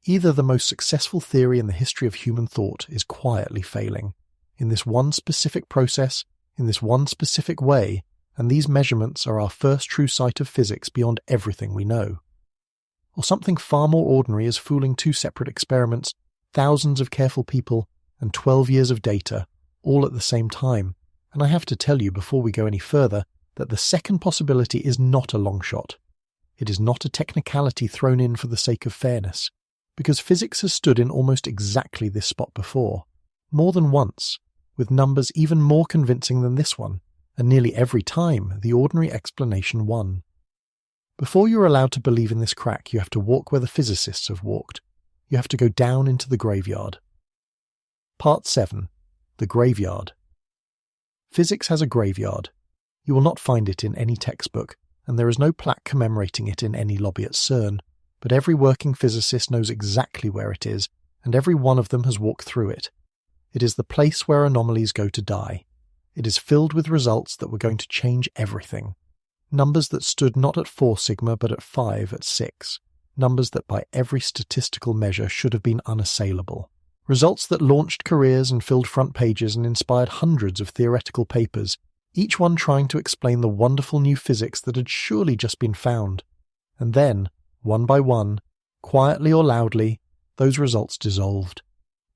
Either the most successful theory in the history of human thought is quietly failing, in this one specific process, in this one specific way, and these measurements are our first true sight of physics beyond everything we know. Or something far more ordinary is fooling two separate experiments, thousands of careful people, and 12 years of data, all at the same time. And I have to tell you before we go any further that the second possibility is not a long shot. It is not a technicality thrown in for the sake of fairness, because physics has stood in almost exactly this spot before, more than once, with numbers even more convincing than this one, and nearly every time the ordinary explanation won. Before you're allowed to believe in this crack, you have to walk where the physicists have walked. You have to go down into the graveyard. Part 7. The Graveyard. Physics has a graveyard. You will not find it in any textbook, and there is no plaque commemorating it in any lobby at CERN, but every working physicist knows exactly where it is, and every one of them has walked through it. It is the place where anomalies go to die. It is filled with results that were going to change everything. Numbers that stood not at 4 sigma but at 5, at 6. Numbers that by every statistical measure should have been unassailable. Results that launched careers and filled front pages and inspired hundreds of theoretical papers, each one trying to explain the wonderful new physics that had surely just been found. And then, one by one, quietly or loudly, those results dissolved.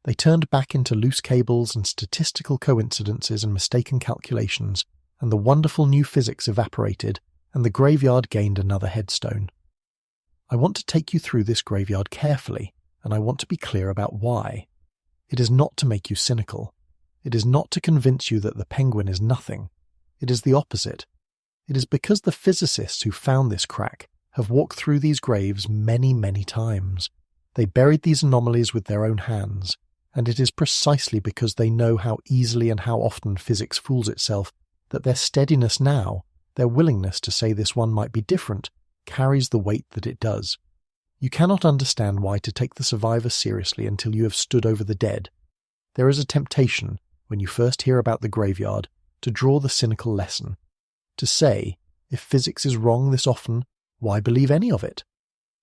They turned back into loose cables and statistical coincidences and mistaken calculations, and the wonderful new physics evaporated, and the graveyard gained another headstone. I want to take you through this graveyard carefully, and I want to be clear about why. It is not to make you cynical. It is not to convince you that the penguin is nothing. It is the opposite. It is because the physicists who found this crack have walked through these graves many, many times. They buried these anomalies with their own hands, and it is precisely because they know how easily and how often physics fools itself that their steadiness now, their willingness to say this one might be different, carries the weight that it does. You cannot understand why to take the survivor seriously until you have stood over the dead. There is a temptation, when you first hear about the graveyard, to draw the cynical lesson. To say, if physics is wrong this often, why believe any of it?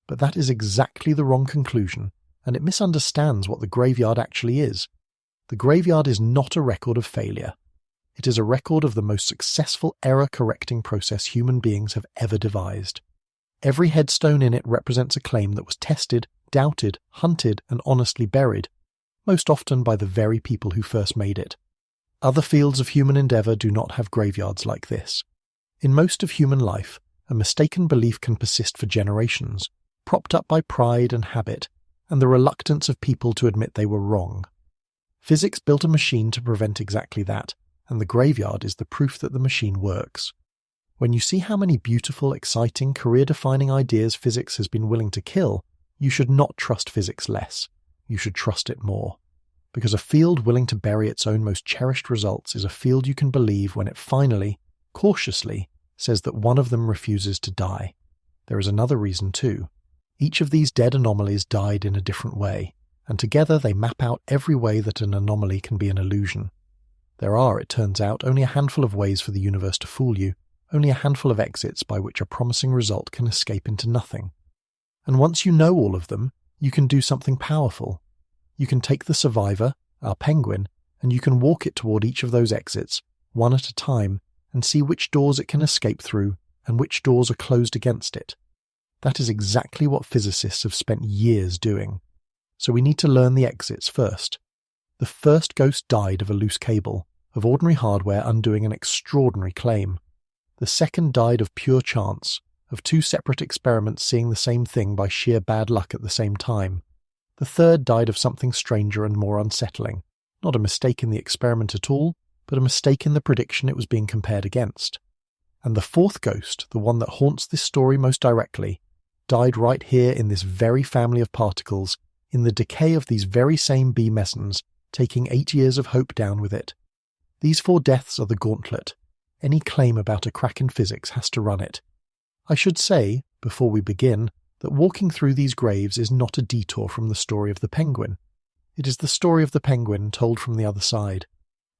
But that is exactly the wrong conclusion, and it misunderstands what the graveyard actually is. The graveyard is not a record of failure. It is a record of the most successful error-correcting process human beings have ever devised. Every headstone in it represents a claim that was tested, doubted, hunted, and honestly buried, most often by the very people who first made it. Other fields of human endeavour do not have graveyards like this. In most of human life, a mistaken belief can persist for generations, propped up by pride and habit, and the reluctance of people to admit they were wrong. Physics built a machine to prevent exactly that, and the graveyard is the proof that the machine works. When you see how many beautiful, exciting, career-defining ideas physics has been willing to kill, you should not trust physics less. You should trust it more. Because a field willing to bury its own most cherished results is a field you can believe when it finally, cautiously, says that one of them refuses to die. There is another reason too. Each of these dead anomalies died in a different way, and together they map out every way that an anomaly can be an illusion. There are, it turns out, only a handful of ways for the universe to fool you, only a handful of exits by which a promising result can escape into nothing. And once you know all of them, you can do something powerful. You can take the survivor, our penguin, and you can walk it toward each of those exits, one at a time, and see which doors it can escape through and which doors are closed against it. That is exactly what physicists have spent years doing. So we need to learn the exits first. The first ghost died of a loose cable, of ordinary hardware undoing an extraordinary claim. The second died of pure chance, of two separate experiments seeing the same thing by sheer bad luck at the same time. The third died of something stranger and more unsettling, not a mistake in the experiment at all, but a mistake in the prediction it was being compared against. And the fourth ghost, the one that haunts this story most directly, died right here in this very family of particles, in the decay of these very same B mesons, taking 8 years of hope down with it. These 4 deaths are the gauntlet. Any claim about a crack in physics has to run it. I should say, before we begin, that walking through these graves is not a detour from the story of the penguin. It is the story of the penguin told from the other side.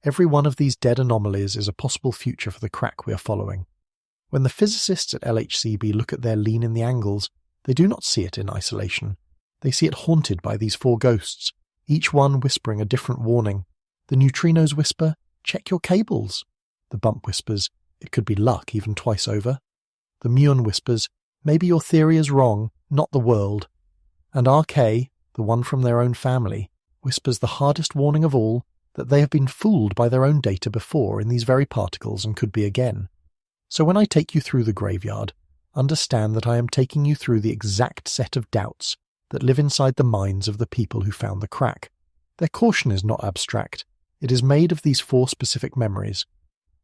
Every one of these dead anomalies is a possible future for the crack we are following. When the physicists at LHCb look at their lean in the angles, they do not see it in isolation. They see it haunted by these 4 ghosts, each one whispering a different warning. The neutrinos whisper, "Check your cables." The bump whispers, "It could be luck even twice over." The muon whispers, "Maybe your theory is wrong, not the world." And RK, the one from their own family, whispers the hardest warning of all, that they have been fooled by their own data before in these very particles and could be again. So when I take you through the graveyard, understand that I am taking you through the exact set of doubts that live inside the minds of the people who found the crack. Their caution is not abstract. It is made of these 4 specific memories.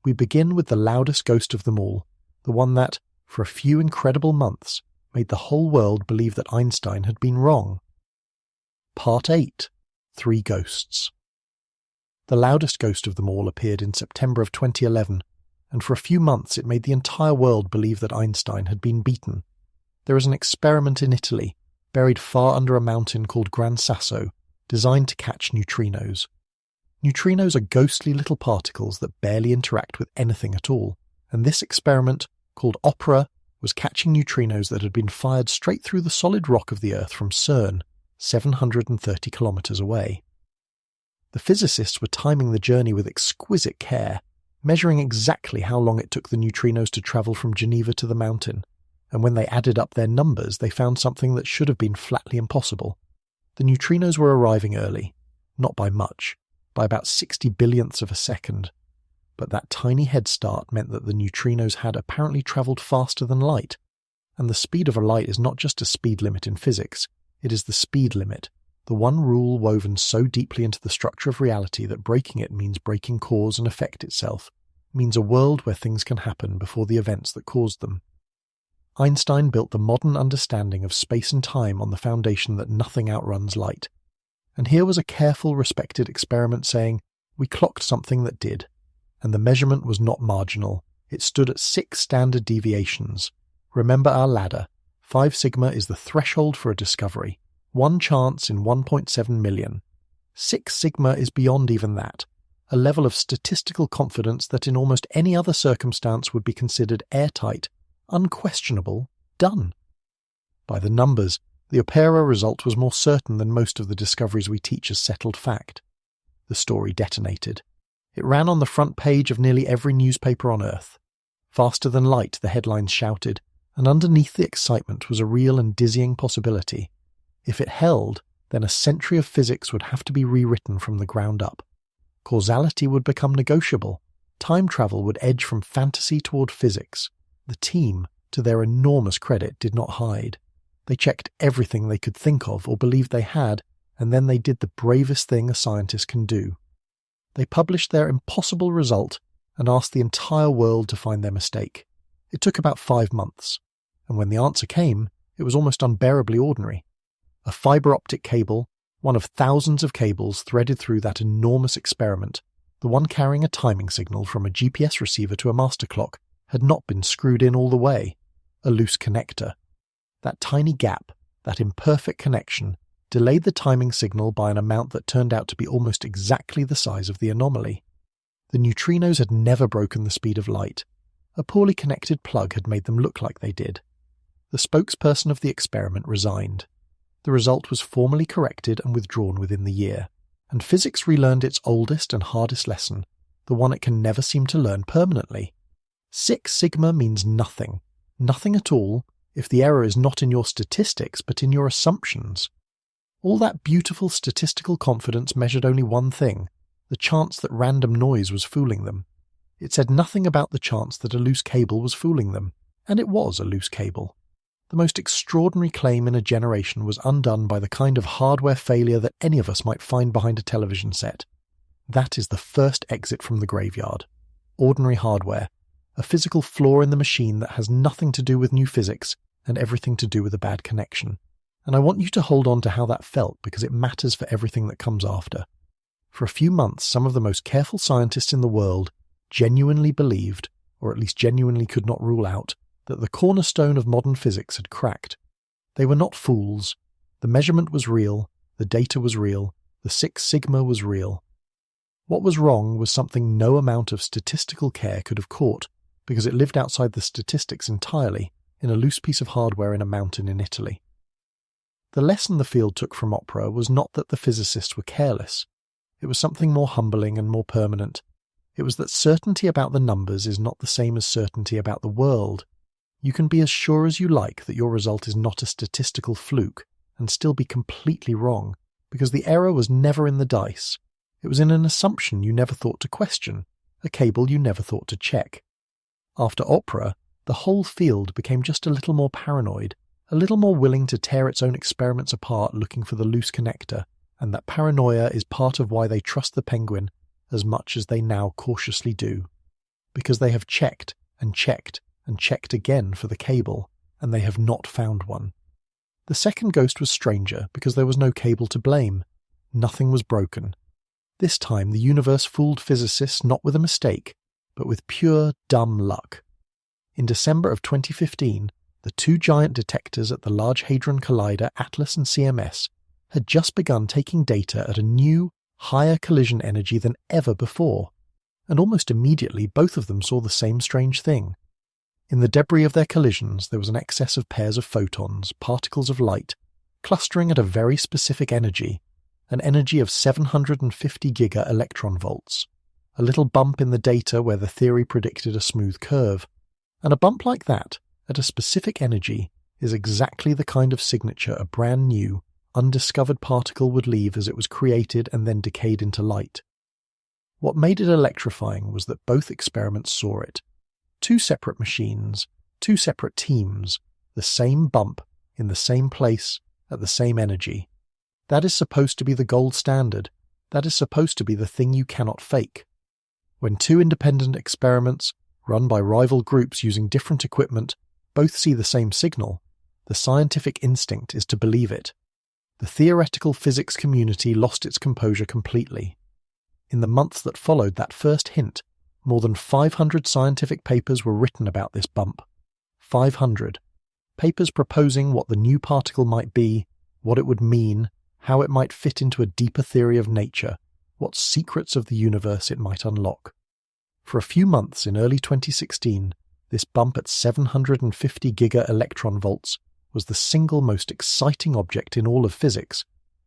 We begin with the loudest ghost of them all, the one that, for a few incredible months, made the whole world believe that Einstein had been wrong. Part 8. 3 Ghosts. The loudest ghost of them all appeared in September of 2011, and for a few months it made the entire world believe that Einstein had been beaten. There is an experiment in Italy, buried far under a mountain called Gran Sasso, designed to catch neutrinos. Neutrinos are ghostly little particles that barely interact with anything at all, and this experiment, called Opera, was catching neutrinos that had been fired straight through the solid rock of the Earth from CERN, 730 kilometers away. The physicists were timing the journey with exquisite care, measuring exactly how long it took the neutrinos to travel from Geneva to the mountain, and when they added up their numbers they found something that should have been flatly impossible. The neutrinos were arriving early, not by much, by about 60 billionths of a second, but that tiny head start meant that the neutrinos had apparently travelled faster than light, and the speed of a light is not just a speed limit in physics, it is the speed limit, the one rule woven so deeply into the structure of reality that breaking it means breaking cause and effect itself, means a world where things can happen before the events that caused them. Einstein built the modern understanding of space and time on the foundation that nothing outruns light. And here was a careful, respected experiment saying, we clocked something that did. And the measurement was not marginal. It stood at 6 standard deviations. Remember our ladder. 5 sigma is the threshold for a discovery. 1 chance in 1.7 million. 6 sigma is beyond even that, a level of statistical confidence that in almost any other circumstance would be considered airtight, unquestionable, done. By the numbers, the Opera result was more certain than most of the discoveries we teach as settled fact. The story detonated. It ran on the front page of nearly every newspaper on Earth. Faster than light, the headlines shouted, and underneath the excitement was a real and dizzying possibility. If it held, then a century of physics would have to be rewritten from the ground up. Causality would become negotiable. Time travel would edge from fantasy toward physics. The team, to their enormous credit, did not hide. They checked everything they could think of or believed they had, and then they did the bravest thing a scientist can do. They published their impossible result and asked the entire world to find their mistake. It took about 5 months, and when the answer came, it was almost unbearably ordinary. A fibre optic cable, one of thousands of cables threaded through that enormous experiment, the one carrying a timing signal from a GPS receiver to a master clock, had not been screwed in all the way. A loose connector. That tiny gap, that imperfect connection, delayed the timing signal by an amount that turned out to be almost exactly the size of the anomaly. The neutrinos had never broken the speed of light. A poorly connected plug had made them look like they did. The spokesperson of the experiment resigned. The result was formally corrected and withdrawn within the year, and physics relearned its oldest and hardest lesson, the one it can never seem to learn permanently. 6 sigma means nothing, nothing at all, if the error is not in your statistics but in your assumptions. All that beautiful statistical confidence measured only one thing, the chance that random noise was fooling them. It said nothing about the chance that a loose cable was fooling them, and it was a loose cable. The most extraordinary claim in a generation was undone by the kind of hardware failure that any of us might find behind a television set. That is the first exit from the graveyard. Ordinary hardware, a physical flaw in the machine that has nothing to do with new physics and everything to do with a bad connection. And I want you to hold on to how that felt because it matters for everything that comes after. For a few months, some of the most careful scientists in the world genuinely believed, or at least genuinely could not rule out, that the cornerstone of modern physics had cracked. They were not fools. The measurement was real, the data was real, the Six Sigma was real. What was wrong was something no amount of statistical care could have caught, because it lived outside the statistics entirely, in a loose piece of hardware in a mountain in Italy. The lesson the field took from opera was not that the physicists were careless. It was something more humbling and more permanent. It was that certainty about the numbers is not the same as certainty about the world. You can be as sure as you like that your result is not a statistical fluke, and still be completely wrong, because the error was never in the dice. It was in an assumption you never thought to question, a cable you never thought to check. After opera, the whole field became just a little more paranoid, a little more willing to tear its own experiments apart looking for the loose connector, and that paranoia is part of why they trust the Penguin as much as they now cautiously do. Because they have checked and checked and checked again for the cable, and they have not found one. The second ghost was stranger because there was no cable to blame. Nothing was broken. This time the universe fooled physicists not with a mistake, but with pure dumb luck. In December of 2015, the two giant detectors at the Large Hadron Collider, ATLAS and CMS, had just begun taking data at a new, higher collision energy than ever before, and almost immediately both of them saw the same strange thing. In the debris of their collisions there was an excess of pairs of photons, particles of light, clustering at a very specific energy, an energy of 750 giga-electron-volts, a little bump in the data where the theory predicted a smooth curve, and a bump like that, at a specific energy, is exactly the kind of signature a brand new, undiscovered particle would leave as it was created and then decayed into light. What made it electrifying was that both experiments saw it. Two separate machines, two separate teams, the same bump, in the same place, at the same energy. That is supposed to be the gold standard. That is supposed to be the thing you cannot fake. When two independent experiments, run by rival groups using different equipment, both see the same signal, the scientific instinct is to believe it. The theoretical physics community lost its composure completely. In the months that followed that first hint, more than 500 scientific papers were written about this bump. 500. Papers proposing what the new particle might be, what it would mean, how it might fit into a deeper theory of nature, what secrets of the universe it might unlock. For a few months in early 2016, this bump at 750 giga-electron-volts was the single most exciting object in all of physics,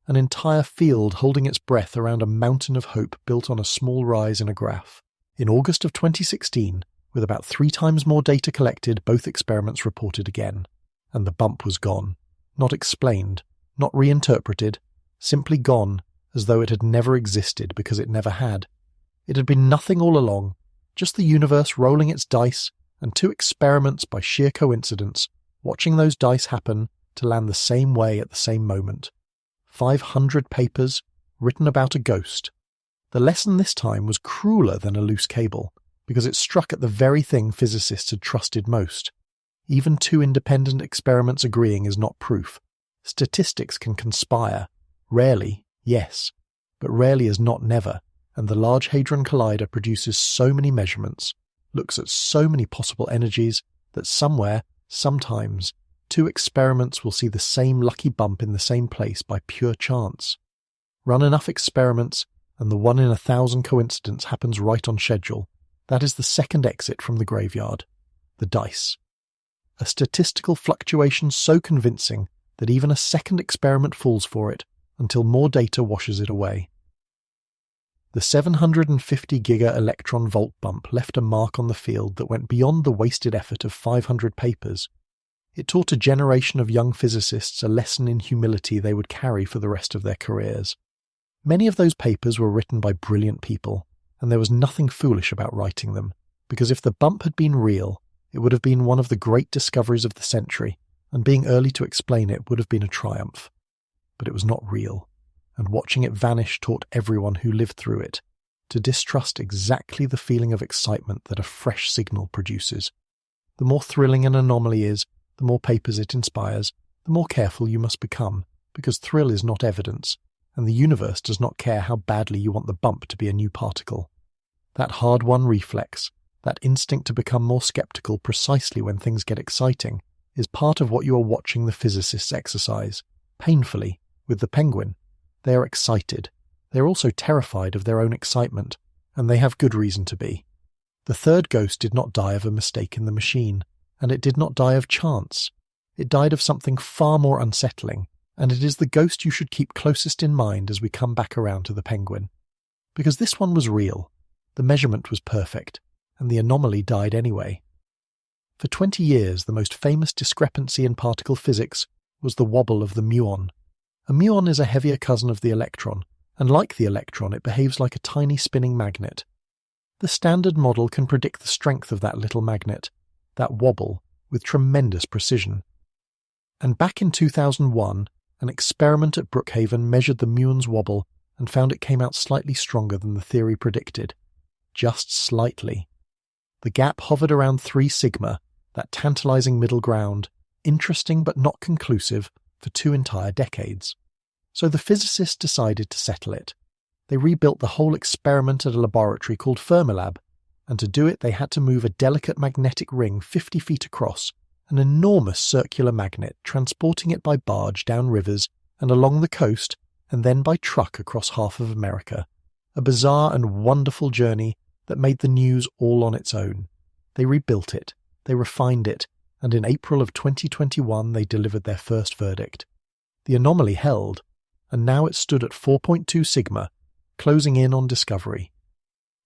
an entire field holding its breath around a mountain of hope built on a small rise in a graph. In August of 2016, with about 3 times more data collected, both experiments reported again, and the bump was gone. Not explained, not reinterpreted, simply gone, as though it had never existed because it never had. It had been nothing all along, just the universe rolling its dice, and 2 experiments by sheer coincidence, watching those dice happen to land the same way at the same moment. 500 papers, written about a ghost. The lesson this time was crueler than a loose cable, because it struck at the very thing physicists had trusted most. Even 2 independent experiments agreeing is not proof. Statistics can conspire. Rarely, yes, but rarely is not never, and the Large Hadron Collider produces so many measurements, looks at so many possible energies, that somewhere, sometimes, 2 experiments will see the same lucky bump in the same place by pure chance. Run enough experiments, and the 1 in 1,000 coincidence happens right on schedule. That is the second exit from the graveyard. The dice. A statistical fluctuation so convincing that even a second experiment falls for it, until more data washes it away. The 750 giga-electron-volt bump left a mark on the field that went beyond the wasted effort of 500 papers. It taught a generation of young physicists a lesson in humility they would carry for the rest of their careers. Many of those papers were written by brilliant people, and there was nothing foolish about writing them, because if the bump had been real, it would have been one of the great discoveries of the century, and being early to explain it would have been a triumph. But it was not real, and watching it vanish taught everyone who lived through it to distrust exactly the feeling of excitement that a fresh signal produces. The more thrilling an anomaly is, the more papers it inspires, the more careful you must become, because thrill is not evidence, and the universe does not care how badly you want the bump to be a new particle. That hard-won reflex, that instinct to become more skeptical precisely when things get exciting, is part of what you are watching the physicists exercise, painfully, with the penguin. They are excited. They are also terrified of their own excitement, and they have good reason to be. The third ghost did not die of a mistake in the machine, and it did not die of chance. It died of something far more unsettling, and it is the ghost you should keep closest in mind as we come back around to the penguin. Because this one was real, the measurement was perfect, and the anomaly died anyway. For 20 years, the most famous discrepancy in particle physics was the wobble of the muon. A muon is a heavier cousin of the electron, and like the electron, it behaves like a tiny spinning magnet. The standard model can predict the strength of that little magnet, that wobble, with tremendous precision. And back in 2001, an experiment at Brookhaven measured the muon's wobble and found it came out slightly stronger than the theory predicted. Just slightly. The gap hovered around 3 sigma, that tantalizing middle ground, interesting but not conclusive, for 2 entire decades. So the physicists decided to settle it. They rebuilt the whole experiment at a laboratory called Fermilab, and to do it they had to move a delicate magnetic ring 50 feet across, an enormous circular magnet, transporting it by barge down rivers and along the coast, and then by truck across half of America. A bizarre and wonderful journey that made the news all on its own. They rebuilt it, they refined it, and in April of 2021 they delivered their first verdict. The anomaly held, and now it stood at 4.2 sigma, closing in on discovery.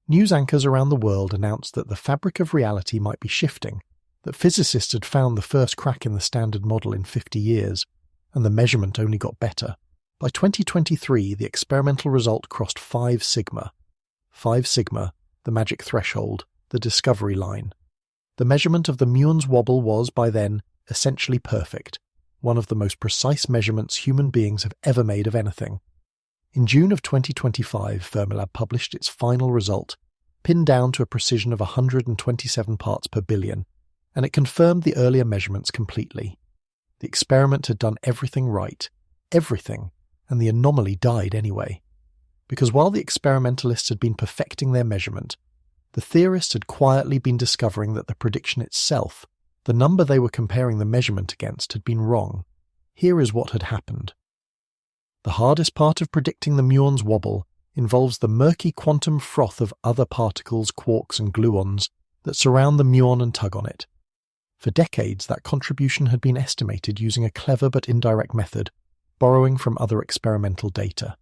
News anchors around the world announced that the fabric of reality might be shifting, that physicists had found the first crack in the standard model in 50 years, and the measurement only got better. By 2023, the experimental result crossed 5 sigma. 5 sigma, the magic threshold, the discovery line. The measurement of the muon's wobble was, by then, essentially perfect, one of the most precise measurements human beings have ever made of anything. In June of 2025, Fermilab published its final result, pinned down to a precision of 127 parts per billion, and it confirmed the earlier measurements completely. The experiment had done everything right, everything, and the anomaly died anyway. Because while the experimentalists had been perfecting their measurement, the theorists had quietly been discovering that the prediction itself, the number they were comparing the measurement against, had been wrong. Here is what had happened. The hardest part of predicting the muon's wobble involves the murky quantum froth of other particles, quarks and gluons, that surround the muon and tug on it. For decades, that contribution had been estimated using a clever but indirect method, borrowing from other experimental data.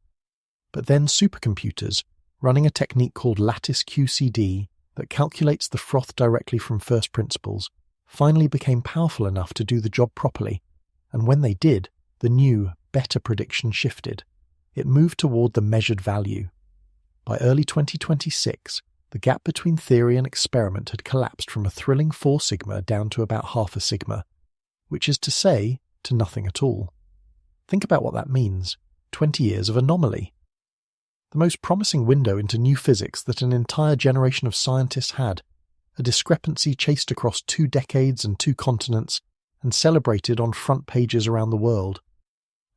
But then supercomputers, running a technique called lattice QCD that calculates the froth directly from first principles, finally became powerful enough to do the job properly, and when they did, the new, better prediction shifted. It moved toward the measured value. By early 2026, the gap between theory and experiment had collapsed from a thrilling 4 sigma down to about half a sigma, which is to say, to nothing at all. Think about what that means. 20 years of anomaly. The most promising window into new physics that an entire generation of scientists had, a discrepancy chased across 2 decades and 2 continents and celebrated on front pages around the world.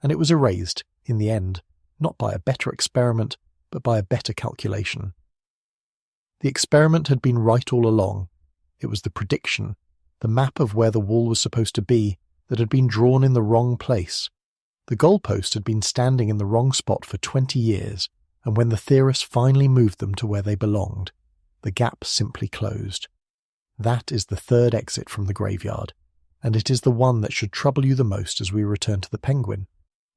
And it was erased, in the end, not by a better experiment, but by a better calculation. The experiment had been right all along. It was the prediction, the map of where the wall was supposed to be, that had been drawn in the wrong place. The goalpost had been standing in the wrong spot for 20 years, and when the theorists finally moved them to where they belonged, the gap simply closed. That is the third exit from the graveyard, and it is the one that should trouble you the most as we return to the penguin.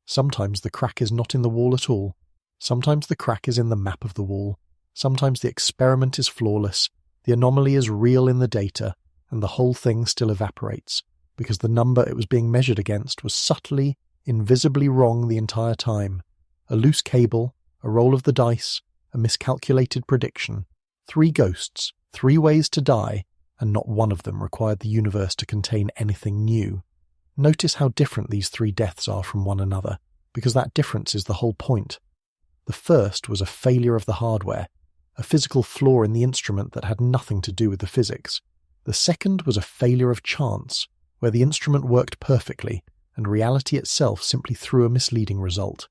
Sometimes the crack is not in the wall at all. Sometimes the crack is in the map of the wall. Sometimes the experiment is flawless, the anomaly is real in the data, and the whole thing still evaporates, because the number it was being measured against was subtly, invisibly wrong the entire time. A loose cable, a roll of the dice, a miscalculated prediction. 3 ghosts, 3 ways to die, and not one of them required the universe to contain anything new. Notice how different these 3 deaths are from one another, because that difference is the whole point. The first was a failure of the hardware, a physical flaw in the instrument that had nothing to do with the physics. The second was a failure of chance, where the instrument worked perfectly and reality itself simply threw a misleading result.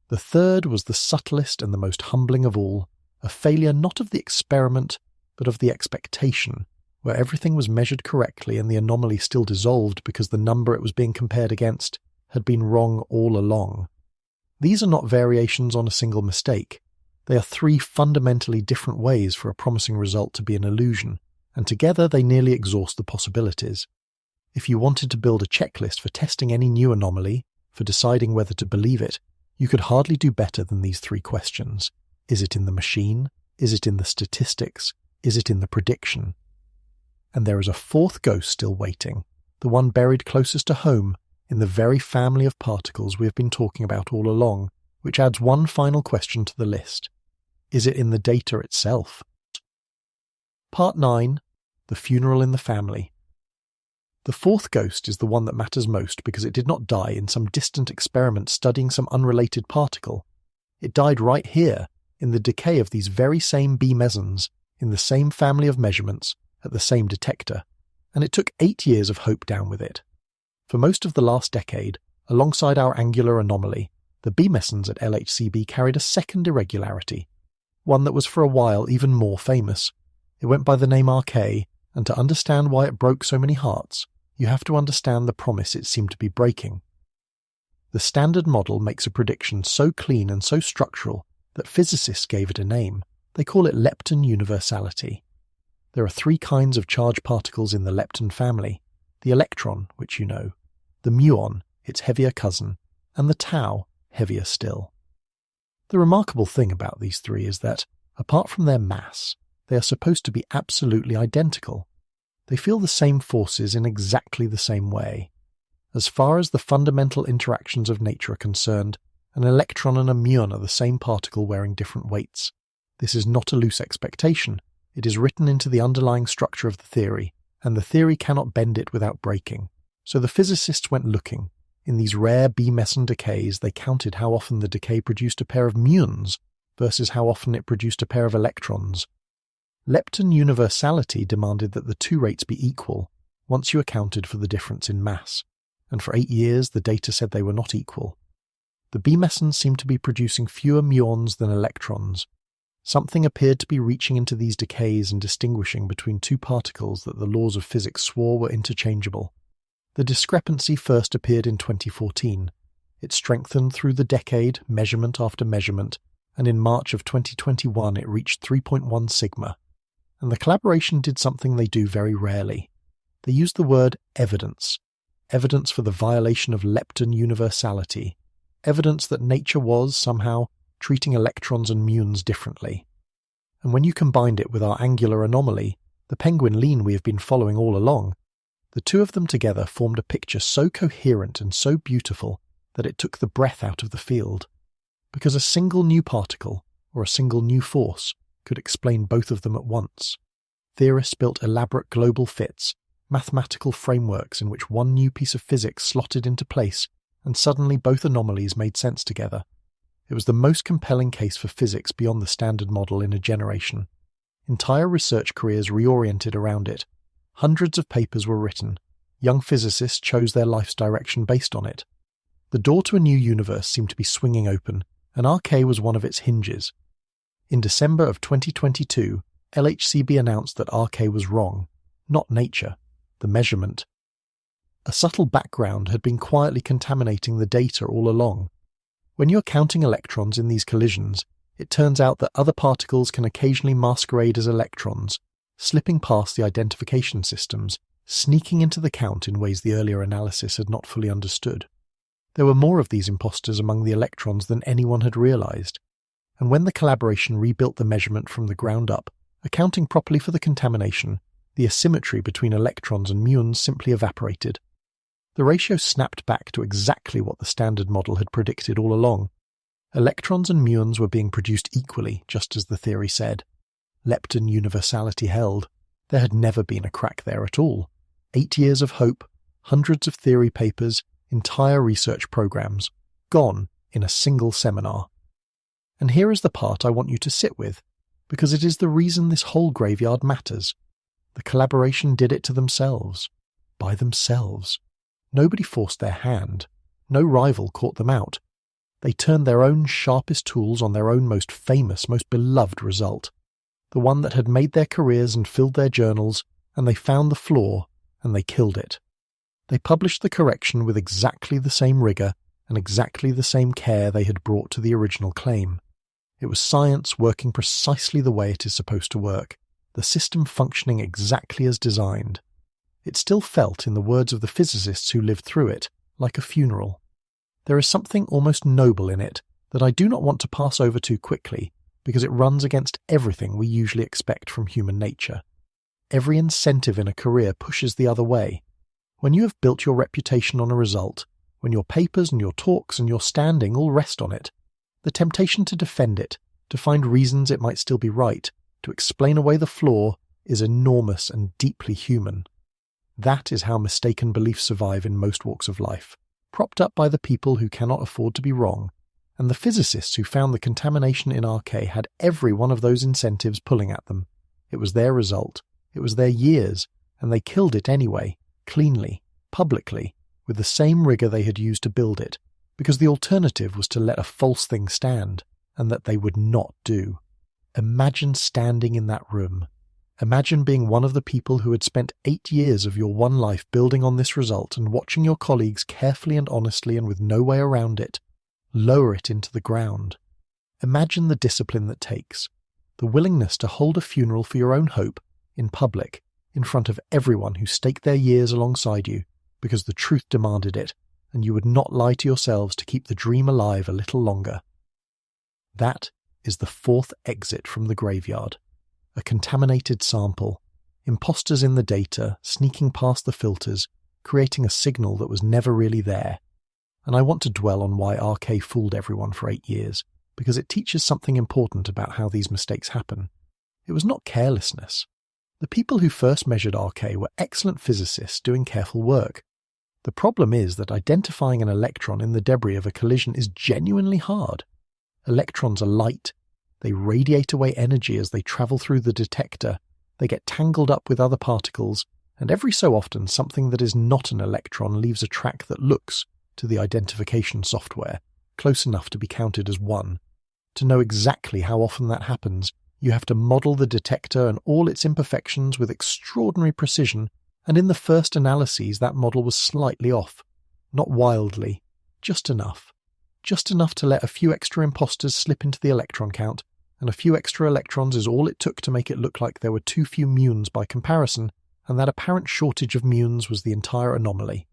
The third was the subtlest and the most humbling of all, a failure not of the experiment, but of the expectation, where everything was measured correctly and the anomaly still dissolved because the number it was being compared against had been wrong all along. These are not variations on a single mistake. They are three fundamentally different ways for a promising result to be an illusion, and together they nearly exhaust the possibilities. If you wanted to build a checklist for testing any new anomaly, for deciding whether to believe it, you could hardly do better than these three questions. Is it in the machine? Is it in the statistics? Is it in the prediction? And there is a fourth ghost still waiting, the one buried closest to home, in the very family of particles we have been talking about all along, which adds one final question to the list. Is it in the data itself? Part 9. The Funeral in the Family. The fourth ghost is the one that matters most because it did not die in some distant experiment studying some unrelated particle. It died right here, in the decay of these very same B mesons, in the same family of measurements, at the same detector, and it took 8 years of hope down with it. For most of the last decade, alongside our angular anomaly, the B mesons at LHCb carried a second irregularity, one that was for a while even more famous. It went by the name RK, and to understand why it broke so many hearts, you have to understand the promise it seemed to be breaking. The standard model makes a prediction so clean and so structural that physicists gave it a name. They call it lepton universality. There are three kinds of charged particles in the lepton family: the electron, which you know, the muon, its heavier cousin, and the tau, heavier still. The remarkable thing about these three is that, apart from their mass, they are supposed to be absolutely identical. They feel the same forces in exactly the same way. As far as the fundamental interactions of nature are concerned, an electron and a muon are the same particle wearing different weights. This is not a loose expectation. It is written into the underlying structure of the theory, and the theory cannot bend it without breaking. So the physicists went looking. In these rare B meson decays, they counted how often the decay produced a pair of muons versus how often it produced a pair of electrons. Lepton universality demanded that the two rates be equal, once you accounted for the difference in mass, and for 8 years the data said they were not equal. The B mesons seemed to be producing fewer muons than electrons. Something appeared to be reaching into these decays and distinguishing between two particles that the laws of physics swore were interchangeable. The discrepancy first appeared in 2014. It strengthened through the decade, measurement after measurement, and in March of 2021 it reached 3.1 sigma. And the collaboration did something they do very rarely. They used the word evidence. Evidence for the violation of lepton universality. Evidence that nature was, somehow, treating electrons and muons differently. And when you combined it with our angular anomaly, the penguin lean we have been following all along, the two of them together formed a picture so coherent and so beautiful that it took the breath out of the field. Because a single new particle, or a single new force, could explain both of them at once. Theorists built elaborate global fits, mathematical frameworks in which one new piece of physics slotted into place, and suddenly both anomalies made sense together. It was the most compelling case for physics beyond the standard model in a generation. Entire research careers reoriented around it. Hundreds of papers were written. Young physicists chose their life's direction based on it. The door to a new universe seemed to be swinging open, and RK was one of its hinges. In December of 2022, LHCb announced that RK was wrong, not nature, the measurement. A subtle background had been quietly contaminating the data all along. When you're counting electrons in these collisions, it turns out that other particles can occasionally masquerade as electrons, slipping past the identification systems, sneaking into the count in ways the earlier analysis had not fully understood. There were more of these imposters among the electrons than anyone had realized. And when the collaboration rebuilt the measurement from the ground up, accounting properly for the contamination, the asymmetry between electrons and muons simply evaporated. The ratio snapped back to exactly what the standard model had predicted all along. Electrons and muons were being produced equally, just as the theory said. Lepton universality held. There had never been a crack there at all. 8 years of hope, hundreds of theory papers, entire research programs, gone in a single seminar. And here is the part I want you to sit with, because it is the reason this whole graveyard matters. The collaboration did it to themselves. by themselves. Nobody forced their hand. No rival caught them out. They turned their own sharpest tools on their own most famous, most beloved result. The one that had made their careers and filled their journals, and they found the flaw, and they killed it. They published the correction with exactly the same rigour and exactly the same care they had brought to the original claim. It was science working precisely the way it is supposed to work, the system functioning exactly as designed. It still felt, in the words of the physicists who lived through it, like a funeral. There is something almost noble in it that I do not want to pass over too quickly, because it runs against everything we usually expect from human nature. Every incentive in a career pushes the other way. When you have built your reputation on a result, when your papers and your talks and your standing all rest on it, the temptation to defend it, to find reasons it might still be right, to explain away the flaw, is enormous and deeply human. That is how mistaken beliefs survive in most walks of life, propped up by the people who cannot afford to be wrong, and the physicists who found the contamination in RK had every one of those incentives pulling at them. It was their result, it was their years, and they killed it anyway, cleanly, publicly, with the same rigour they had used to build it, because the alternative was to let a false thing stand, and that they would not do. Imagine standing in that room. Imagine being one of the people who had spent 8 years of your one life building on this result and watching your colleagues carefully and honestly and with no way around it, lower it into the ground. Imagine the discipline that takes, the willingness to hold a funeral for your own hope, in public, in front of everyone who staked their years alongside you, because the truth demanded it, and you would not lie to yourselves to keep the dream alive a little longer. That is the fourth exit from the graveyard. A contaminated sample, imposters in the data, sneaking past the filters, creating a signal that was never really there. And I want to dwell on why RK fooled everyone for 8 years, because it teaches something important about how these mistakes happen. It was not carelessness. The people who first measured RK were excellent physicists doing careful work. The problem is that identifying an electron in the debris of a collision is genuinely hard. Electrons are light. They radiate away energy as they travel through the detector. They get tangled up with other particles, and every so often something that is not an electron leaves a track that looks, to the identification software, close enough to be counted as one. To know exactly how often that happens, you have to model the detector and all its imperfections with extraordinary precision, and in the first analyses that model was slightly off. Not wildly, just enough. Just enough to let a few extra imposters slip into the electron count, and a few extra electrons is all it took to make it look like there were too few muons by comparison, and that apparent shortage of muons was the entire anomaly.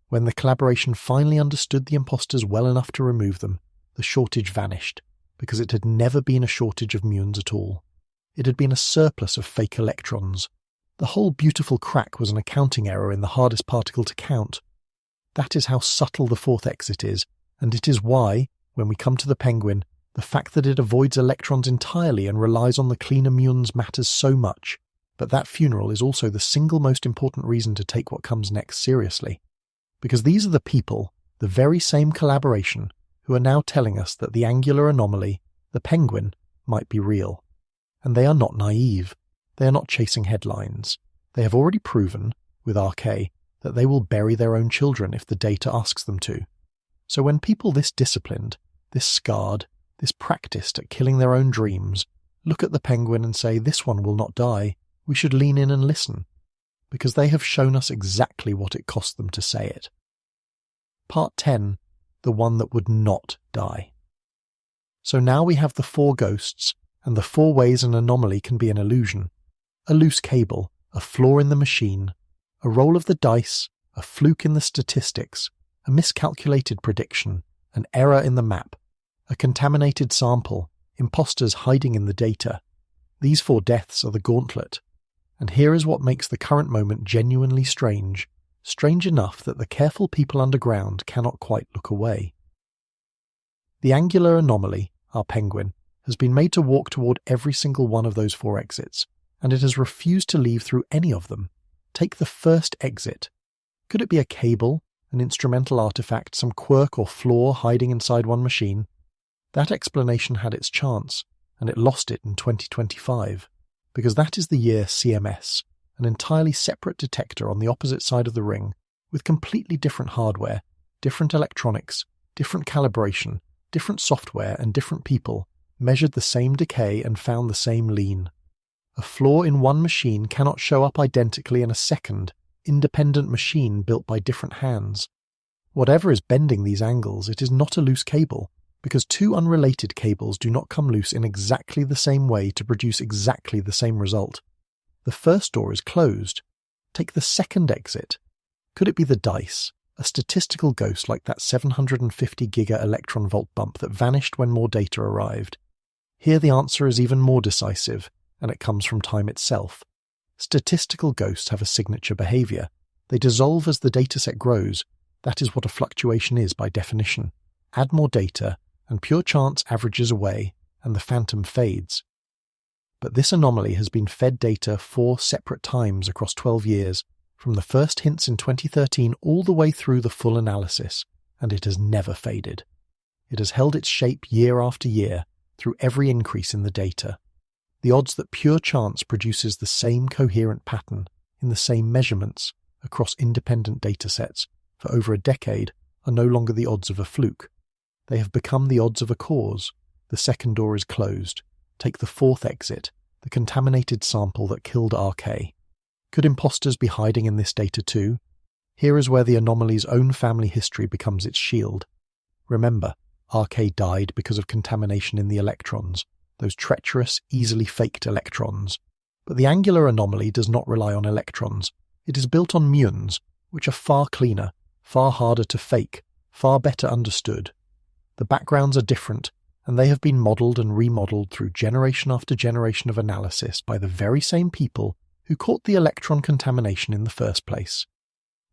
When the collaboration finally understood the imposters well enough to remove them, the shortage vanished, because it had never been a shortage of muons at all. It had been a surplus of fake electrons. The whole beautiful crack was an accounting error in the hardest particle to count. That is how subtle the fourth exit is, and it is why, when we come to the penguin, the fact that it avoids electrons entirely and relies on the cleaner muons matters so much. But that funeral is also the single most important reason to take what comes next seriously. Because these are the people, the very same collaboration, who are now telling us that the angular anomaly, the penguin, might be real. And they are not naive. They are not chasing headlines. They have already proven, with RK, that they will bury their own children if the data asks them to. So when people this disciplined, this scarred, this practiced at killing their own dreams, look at the penguin and say, this one will not die, we should lean in and listen, because they have shown us exactly what it cost them to say it. Part 10, the one that would not die. So now we have the 4 ghosts, and the 4 ways an anomaly can be an illusion. A loose cable, a flaw in the machine, a roll of the dice, a fluke in the statistics, a miscalculated prediction, an error in the map, a contaminated sample, imposters hiding in the data. These 4 deaths are the gauntlet. And here is what makes the current moment genuinely strange, strange enough that the careful people underground cannot quite look away. The angular anomaly, our penguin, has been made to walk toward every single one of those 4 exits, and it has refused to leave through any of them. Take the first exit. Could it be a cable, an instrumental artifact, some quirk or flaw hiding inside one machine? That explanation had its chance, and it lost it in 2025, because that is the year CMS, an entirely separate detector on the opposite side of the ring, with completely different hardware, different electronics, different calibration, different software, and different people, measured the same decay and found the same lean. A flaw in one machine cannot show up identically in a second, independent machine built by different hands. Whatever is bending these angles, it is not a loose cable, because two unrelated cables do not come loose in exactly the same way to produce exactly the same result. The first door is closed. Take the second exit. Could it be the dice, a statistical ghost like that 750 giga-electron volt bump that vanished when more data arrived? Here the answer is even more decisive, and it comes from time itself. Statistical ghosts have a signature behavior. They dissolve as the dataset grows. That is what a fluctuation is by definition. Add more data, and pure chance averages away, and the phantom fades. But this anomaly has been fed data 4 separate times across 12 years, from the first hints in 2013 all the way through the full analysis, and it has never faded. It has held its shape year after year, through every increase in the data. The odds that pure chance produces the same coherent pattern, in the same measurements, across independent datasets, for over a decade, are no longer the odds of a fluke. They have become the odds of a cause. The second door is closed. Take the fourth exit, the contaminated sample that killed RK. Could imposters be hiding in this data too? Here is where the anomaly's own family history becomes its shield. Remember, RK died because of contamination in the electrons, those treacherous, easily faked electrons. But the angular anomaly does not rely on electrons. It is built on muons, which are far cleaner, far harder to fake, far better understood. The backgrounds are different, and they have been modelled and remodelled through generation after generation of analysis by the very same people who caught the electron contamination in the first place.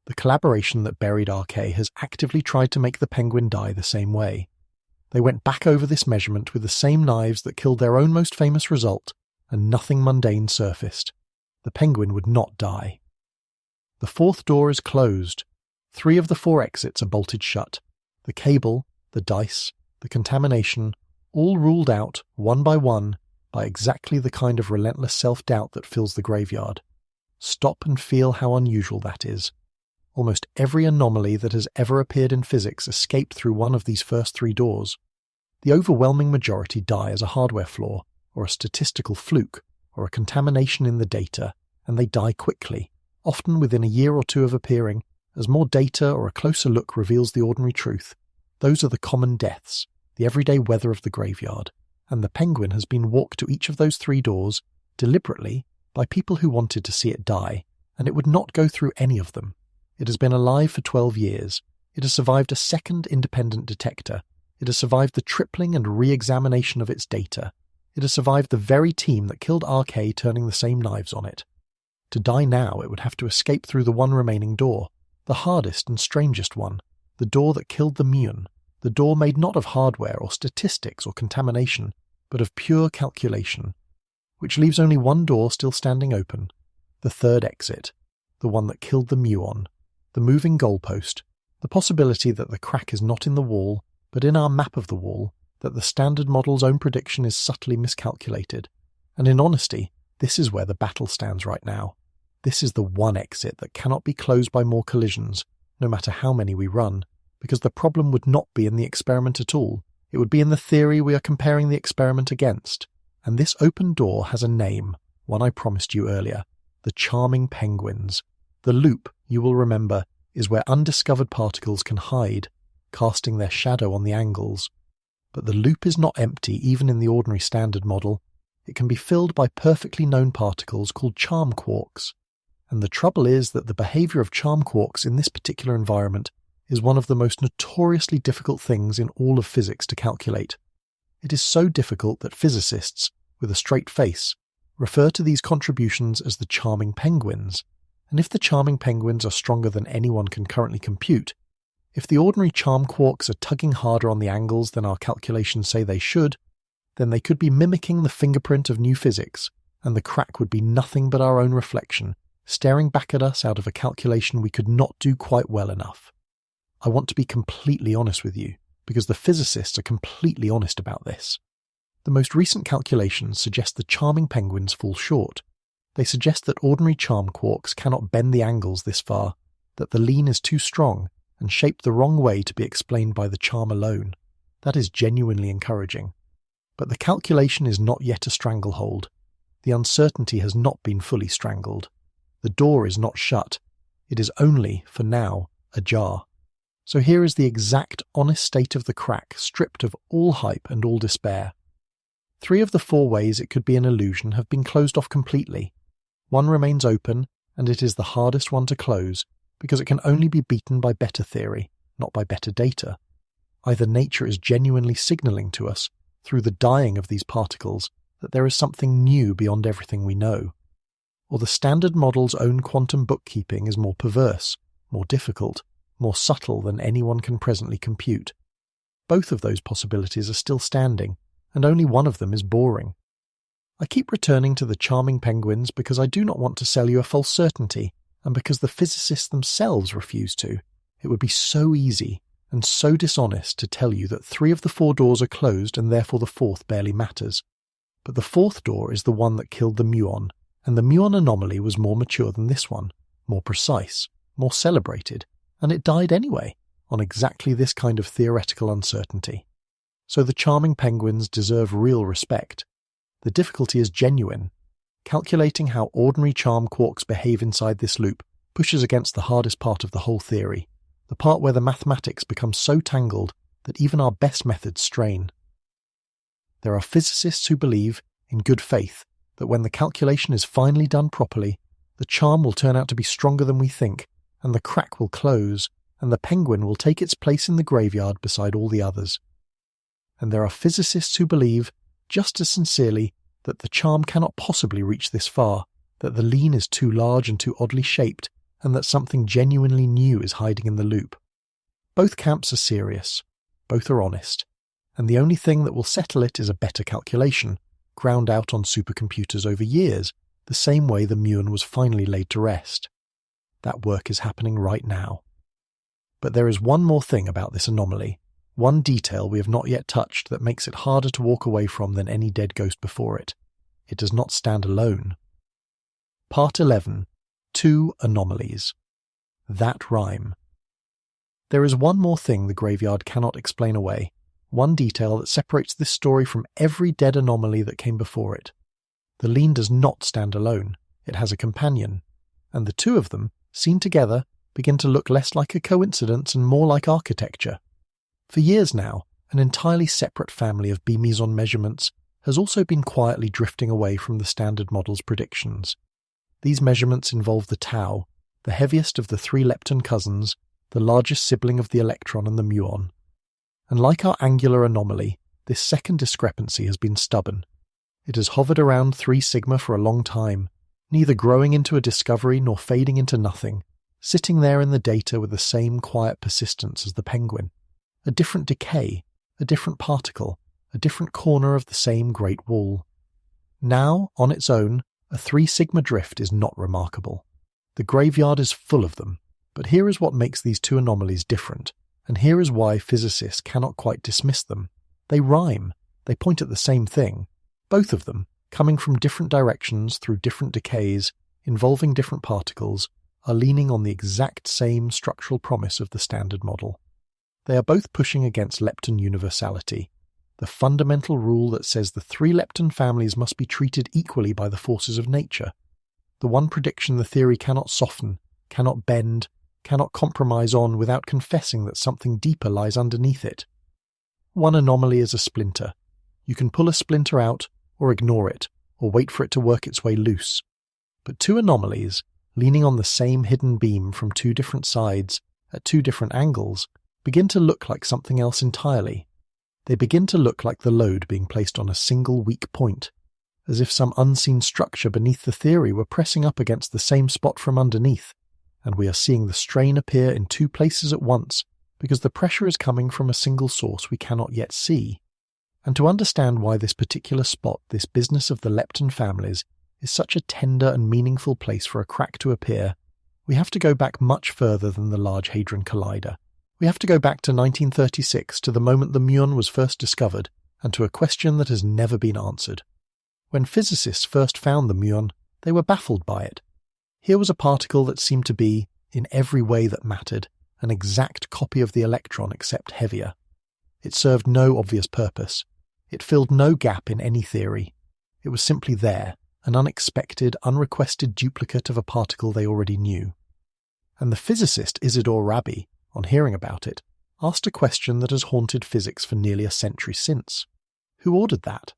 The collaboration that buried RK has actively tried to make the penguin die the same way. They went back over this measurement with the same knives that killed their own most famous result, and nothing mundane surfaced. The penguin would not die. The fourth door is closed. 3 of the 4 exits are bolted shut. The cable, the dice, the contamination, all ruled out, one, by exactly the kind of relentless self-doubt that fills the graveyard. Stop and feel how unusual that is. Almost every anomaly that has ever appeared in physics escaped through one of these first 3 doors. The overwhelming majority die as a hardware flaw, or a statistical fluke, or a contamination in the data, and they die quickly, often within a year or 2 of appearing, as more data or a closer look reveals the ordinary truth. Those are the common deaths, the everyday weather of the graveyard, and the penguin has been walked to each of those 3 doors, deliberately, by people who wanted to see it die, and it would not go through any of them. It has been alive for 12 years. It has survived a second independent detector. It has survived the tripling and re-examination of its data. It has survived the very team that killed RK turning the same knives on it. To die now, it would have to escape through the one remaining door, the hardest and strangest one, the door that killed the muon, the door made not of hardware or statistics or contamination, but of pure calculation, which leaves only one door still standing open, the third exit, the one that killed the muon, the moving goalpost, the possibility that the crack is not in the wall, but in our map of the wall, that the standard model's own prediction is subtly miscalculated. And in honesty, this is where the battle stands right now. This is the one exit that cannot be closed by more collisions, no matter how many we run, because the problem would not be in the experiment at all. It would be in the theory we are comparing the experiment against. And this open door has a name, one I promised you earlier, the charming penguins. The loop, you will remember, is where undiscovered particles can hide, casting their shadow on the angles. But the loop is not empty even in the ordinary standard model. It can be filled by perfectly known particles called charm quarks. And the trouble is that the behavior of charm quarks in this particular environment is one of the most notoriously difficult things in all of physics to calculate. It is so difficult that physicists, with a straight face, refer to these contributions as the charming penguins. And if the charming penguins are stronger than anyone can currently compute, if the ordinary charm quarks are tugging harder on the angles than our calculations say they should, then they could be mimicking the fingerprint of new physics, and the crack would be nothing but our own reflection, staring back at us out of a calculation we could not do quite well enough. I want to be completely honest with you, because the physicists are completely honest about this. The most recent calculations suggest the charming penguins fall short. They suggest that ordinary charm quarks cannot bend the angles this far, that the lean is too strong and shaped the wrong way to be explained by the charm alone. That is genuinely encouraging. But the calculation is not yet a stranglehold. The uncertainty has not been fully strangled. The door is not shut. It is only, for now, ajar. So here is the exact, honest state of the crack, stripped of all hype and all despair. 3 of the 4 ways it could be an illusion have been closed off completely. One remains open, and it is the hardest one to close, because it can only be beaten by better theory, not by better data. Either nature is genuinely signalling to us, through the dying of these particles, that there is something new beyond everything we know, or the Standard Model's own quantum bookkeeping is more perverse, more difficult, more subtle than anyone can presently compute. Both of those possibilities are still standing, and only one of them is boring. I keep returning to the charming penguins because I do not want to sell you a false certainty, and because the physicists themselves refuse to. It would be so easy and so dishonest to tell you that 3 of the 4 doors are closed and therefore the 4th barely matters. But the 4th door is the one that killed the muon, and the muon anomaly was more mature than this one, more precise, more celebrated, and it died anyway, on exactly this kind of theoretical uncertainty. So the charming penguins deserve real respect. The difficulty is genuine. Calculating how ordinary charm quarks behave inside this loop pushes against the hardest part of the whole theory, the part where the mathematics becomes so tangled that even our best methods strain. There are physicists who believe, in good faith, that when the calculation is finally done properly, the charm will turn out to be stronger than we think, and the crack will close, and the penguin will take its place in the graveyard beside all the others. And there are physicists who believe, just as sincerely, that the charm cannot possibly reach this far, that the lean is too large and too oddly shaped, and that something genuinely new is hiding in the loop. Both camps are serious, both are honest, and the only thing that will settle it is a better calculation, ground out on supercomputers over years, the same way the muon was finally laid to rest. That work is happening right now. But there is one more thing about this anomaly, one detail we have not yet touched that makes it harder to walk away from than any dead ghost before it. It does not stand alone. Part 11. 2 anomalies. That rhyme. There is one more thing the graveyard cannot explain away, one detail that separates this story from every dead anomaly that came before it. The lean does not stand alone, it has a companion, and the 2 of them, seen together, begin to look less like a coincidence and more like architecture. For years now, an entirely separate family of B-meson measurements has also been quietly drifting away from the Standard Model's predictions. These measurements involve the tau, the heaviest of the 3 lepton cousins, the largest sibling of the electron and the muon. And like our angular anomaly, this second discrepancy has been stubborn. It has hovered around 3 sigma for a long time, neither growing into a discovery nor fading into nothing, sitting there in the data with the same quiet persistence as the penguin. A different decay, a different particle, a different corner of the same great wall. Now, on its own, a 3 sigma drift is not remarkable. The graveyard is full of them, but here is what makes these 2 anomalies different, and here is why physicists cannot quite dismiss them. They rhyme, they point at the same thing, both of them, coming from different directions through different decays, involving different particles, are leaning on the exact same structural promise of the Standard Model. They are both pushing against lepton universality, the fundamental rule that says the 3 lepton families must be treated equally by the forces of nature, the one prediction the theory cannot soften, cannot bend, cannot compromise on without confessing that something deeper lies underneath it. One anomaly is a splinter. You can pull a splinter out, or ignore it, or wait for it to work its way loose. But 2 anomalies, leaning on the same hidden beam from 2 different sides, at 2 different angles, begin to look like something else entirely. They begin to look like the load being placed on a single weak point, as if some unseen structure beneath the theory were pressing up against the same spot from underneath, and we are seeing the strain appear in 2 places at once because the pressure is coming from a single source we cannot yet see. And to understand why this particular spot, this business of the lepton families, is such a tender and meaningful place for a crack to appear, we have to go back much further than the Large Hadron Collider. We have to go back to 1936, to the moment the muon was first discovered, and to a question that has never been answered. When physicists first found the muon, They were baffled by it. Here was a particle that seemed to be, in every way that mattered, an exact copy of the electron except heavier. It served no obvious purpose. It filled no gap in any theory. It was simply there, an unexpected, unrequested duplicate of a particle they already knew. And the physicist Isidore Rabi, on hearing about it, asked a question that has haunted physics for nearly a century since. Who ordered that?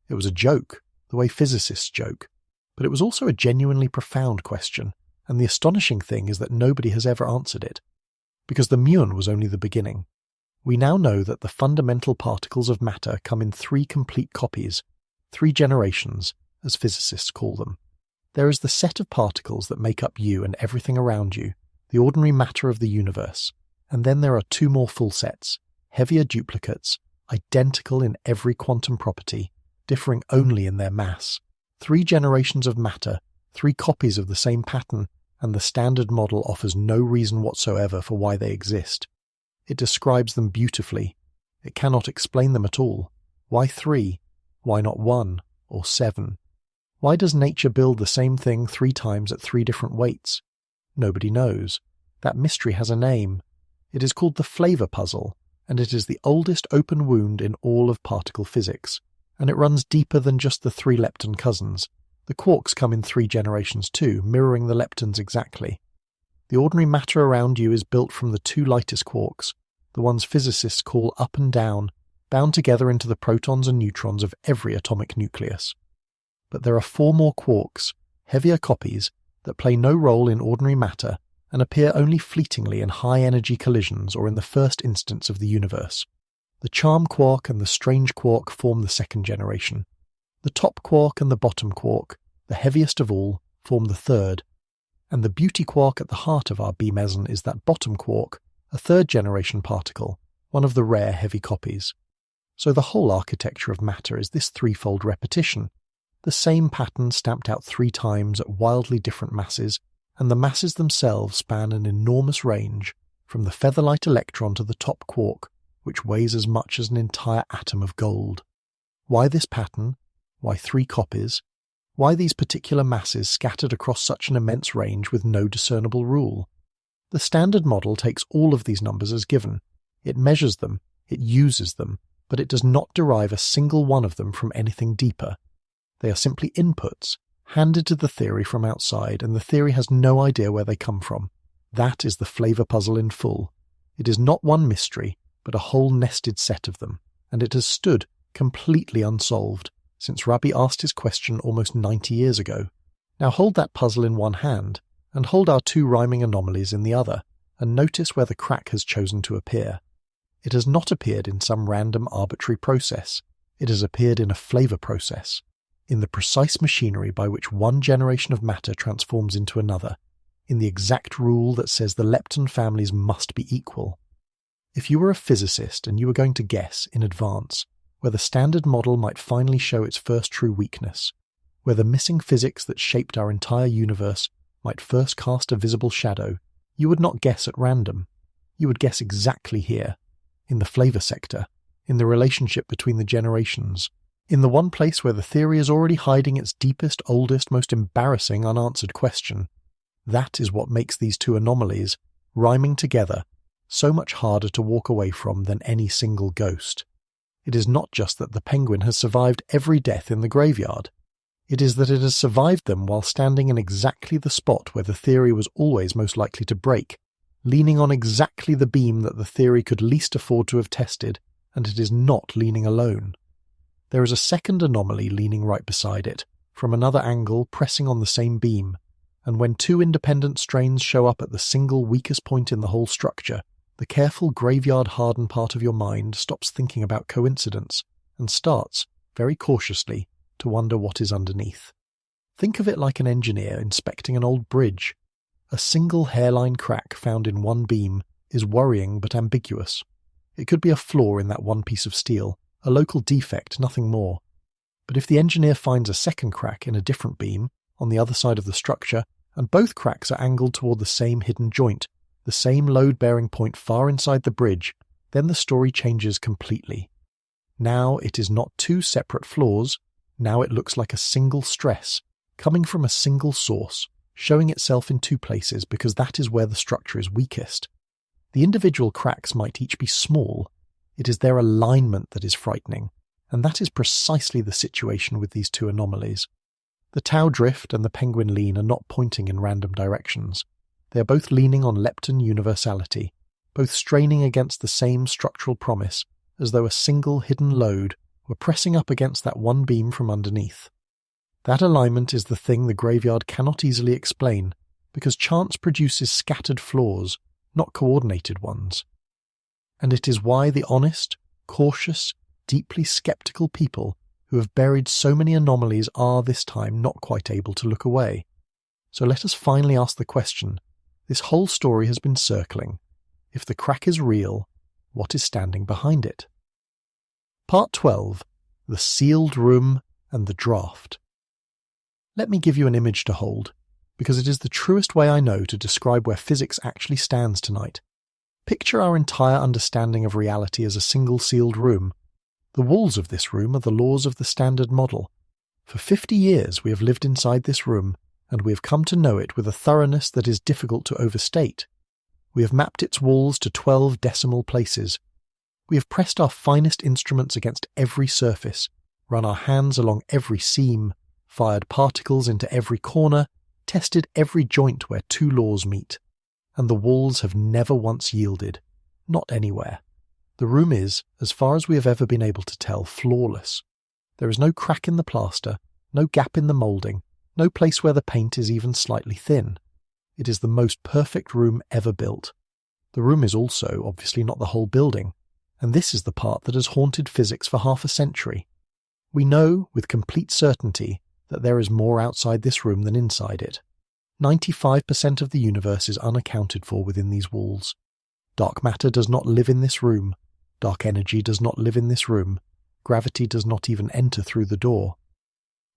It was a joke, the way physicists joke, but it was also a genuinely profound question, and the astonishing thing is that nobody has ever answered it. Because the muon was only the beginning. We now know that the fundamental particles of matter come in 3 complete copies, 3 generations, as physicists call them. There is the set of particles that make up you and everything around you, the ordinary matter of the universe, and then there are 2 more full sets, heavier duplicates, identical in every quantum property, differing only in their mass. 3 generations of matter, 3 copies of the same pattern, and the Standard Model offers no reason whatsoever for why they exist. It describes them beautifully. It cannot explain them at all. Why 3? Why not 1 or 7? Why does nature build the same thing 3 times at 3 different weights? Nobody knows. That mystery has a name. It is called the flavor puzzle, and it is the oldest open wound in all of particle physics, and it runs deeper than just the 3 lepton cousins. The quarks come in 3 generations too, mirroring the leptons exactly. The ordinary matter around you is built from the 2 lightest quarks, the ones physicists call up and down, bound together into the protons and neutrons of every atomic nucleus. But there are 4 more quarks, heavier copies, that play no role in ordinary matter and appear only fleetingly in high-energy collisions or in the first instance of the universe. The charm quark and the strange quark form the 2nd generation. The top quark and the bottom quark, the heaviest of all, form the 3rd. And the beauty quark at the heart of our B meson is that bottom quark, a 3rd generation particle, one of the rare heavy copies. So the whole architecture of matter is this 3-fold repetition. The same pattern stamped out 3 times at wildly different masses, and the masses themselves span an enormous range, from the feather-light electron to the top quark, which weighs as much as an entire atom of gold. Why this pattern? Why 3 copies? Why these particular masses scattered across such an immense range with no discernible rule? The Standard Model takes all of these numbers as given. It measures them, it uses them, but it does not derive a single one of them from anything deeper. They are simply inputs, handed to the theory from outside, and the theory has no idea where they come from. That is the flavor puzzle in full. It is not one mystery, but a whole nested set of them, and it has stood completely unsolved since Rabi asked his question almost 90 years ago. Now hold that puzzle in one hand, and hold our 2 rhyming anomalies in the other, and notice where the crack has chosen to appear. It has not appeared in some random arbitrary process. It has appeared in a flavor process, in the precise machinery by which one generation of matter transforms into another, in the exact rule that says the lepton families must be equal. If you were a physicist and you were going to guess, in advance, where the Standard Model might finally show its first true weakness, where the missing physics that shaped our entire universe might first cast a visible shadow, you would not guess at random. You would guess exactly here, in the flavor sector, in the relationship between the generations, in the one place where the theory is already hiding its deepest, oldest, most embarrassing unanswered question. That is what makes these 2 anomalies, rhyming together, so much harder to walk away from than any single ghost. It is not just that the penguin has survived every death in the graveyard. It is that it has survived them while standing in exactly the spot where the theory was always most likely to break, leaning on exactly the beam that the theory could least afford to have tested, and it is not leaning alone. There is a second anomaly leaning right beside it, from another angle pressing on the same beam, and when 2 independent strains show up at the single weakest point in the whole structure, the careful graveyard-hardened part of your mind stops thinking about coincidence and starts, very cautiously, to wonder what is underneath. Think of it like an engineer inspecting an old bridge. A single hairline crack found in one beam is worrying but ambiguous. It could be a flaw in that one piece of steel, a local defect, nothing more. But if the engineer finds a second crack in a different beam, on the other side of the structure, and both cracks are angled toward the same hidden joint, the same load-bearing point far inside the bridge, then the story changes completely. Now it is not 2 separate flaws, now it looks like a single stress, coming from a single source, showing itself in two places because that is where the structure is weakest. The individual cracks might each be small. It is their alignment that is frightening, and that is precisely the situation with these two anomalies. The Tau drift and the penguin lean are not pointing in random directions. They are both leaning on lepton universality, both straining against the same structural promise, as though a single hidden load were pressing up against that one beam from underneath. That alignment is the thing the graveyard cannot easily explain, because chance produces scattered flaws, not coordinated ones. And it is why the honest, cautious, deeply skeptical people who have buried so many anomalies are this time not quite able to look away. So let us finally ask the question this whole story has been circling. If the crack is real, what is standing behind it? Part 12. The Sealed Room and the Draft. Let me give you an image to hold, because it is the truest way I know to describe where physics actually stands tonight. Picture our entire understanding of reality as a single sealed room. The walls of this room are the laws of the Standard Model. For 50 years we have lived inside this room, and we have come to know it with a thoroughness that is difficult to overstate. We have mapped its walls to 12 decimal places. We have pressed our finest instruments against every surface, run our hands along every seam, fired particles into every corner, tested every joint where two laws meet. And the walls have never once yielded. Not anywhere. The room is, as far as we have ever been able to tell, flawless. There is no crack in the plaster, no gap in the moulding, no place where the paint is even slightly thin. It is the most perfect room ever built. The room is also, obviously, not the whole building, and this is the part that has haunted physics for half a century. We know, with complete certainty, that there is more outside this room than inside it. 95% of the universe is unaccounted for within these walls. Dark matter does not live in this room. Dark energy does not live in this room. Gravity does not even enter through the door.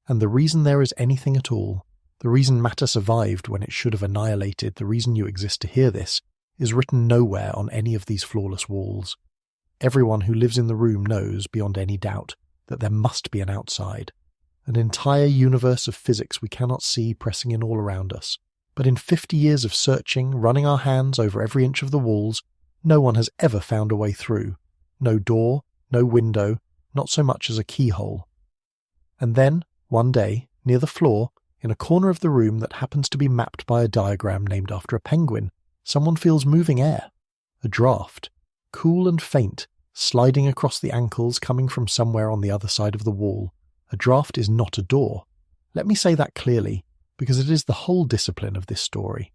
And the reason there is anything at all, the reason matter survived when it should have annihilated, the reason you exist to hear this, is written nowhere on any of these flawless walls. Everyone who lives in the room knows, beyond any doubt, that there must be an outside. An entire universe of physics we cannot see pressing in all around us. But in 50 years of searching, running our hands over every inch of the walls, no one has ever found a way through. No door, no window, not so much as a keyhole. And then, one day, near the floor, in a corner of the room that happens to be mapped by a diagram named after a penguin, someone feels moving air. A draft, cool and faint, sliding across the ankles coming from somewhere on the other side of the wall. A draft is not a door. Let me say that clearly, because it is the whole discipline of this story.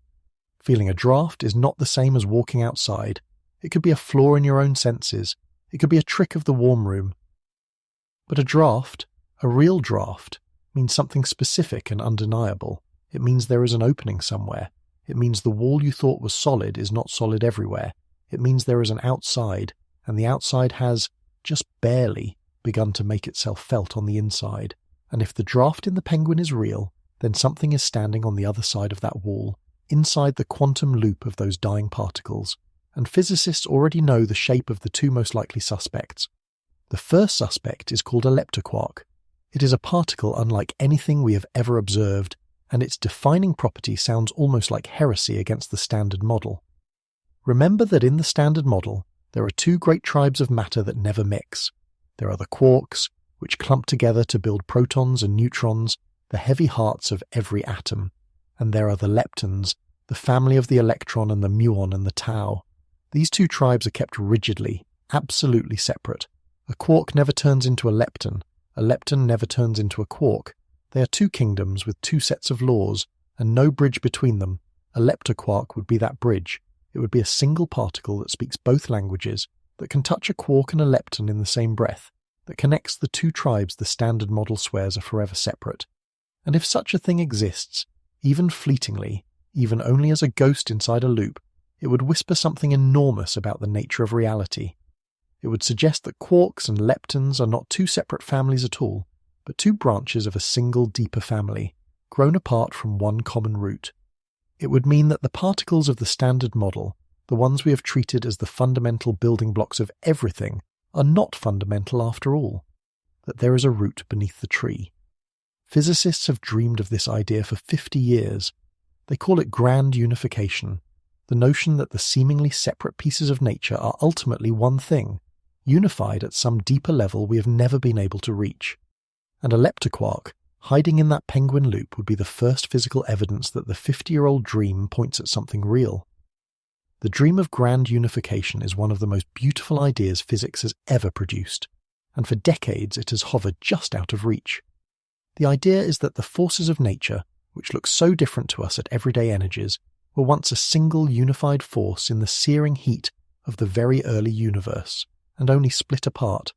Feeling a draft is not the same as walking outside. It could be a flaw in your own senses. It could be a trick of the warm room. But a draft, a real draft, means something specific and undeniable. It means there is an opening somewhere. It means the wall you thought was solid is not solid everywhere. It means there is an outside, and the outside has, just barely, begun to make itself felt on the inside. And if the draft in the penguin is real, then something is standing on the other side of that wall, inside the quantum loop of those dying particles. And physicists already know the shape of the two most likely suspects. The first suspect is called a leptoquark. It is a particle unlike anything we have ever observed, and its defining property sounds almost like heresy against the Standard Model. Remember that in the Standard Model, there are two great tribes of matter that never mix. There are the quarks, which clump together to build protons and neutrons, the heavy hearts of every atom. And there are the leptons, the family of the electron and the muon and the tau. These two tribes are kept rigidly, absolutely separate. A quark never turns into a lepton never turns into a quark. They are two kingdoms with two sets of laws, and no bridge between them. A leptoquark would be that bridge. It would be a single particle that speaks both languages, that can touch a quark and a lepton in the same breath, that connects the two tribes the Standard Model swears are forever separate. And if such a thing exists, even fleetingly, even only as a ghost inside a loop, it would whisper something enormous about the nature of reality. It would suggest that quarks and leptons are not two separate families at all, but two branches of a single deeper family, grown apart from one common root. It would mean that the particles of the Standard Model, the ones we have treated as the fundamental building blocks of everything, are not fundamental after all, that there is a root beneath the tree. Physicists have dreamed of this idea for 50 years. They call it grand unification, the notion that the seemingly separate pieces of nature are ultimately one thing, unified at some deeper level we have never been able to reach. And a leptoquark, hiding in that penguin loop, would be the first physical evidence that the 50-year-old dream points at something real. The dream of grand unification is one of the most beautiful ideas physics has ever produced, and for decades it has hovered just out of reach. The idea is that the forces of nature, which look so different to us at everyday energies, were once a single unified force in the searing heat of the very early universe, and only split apart,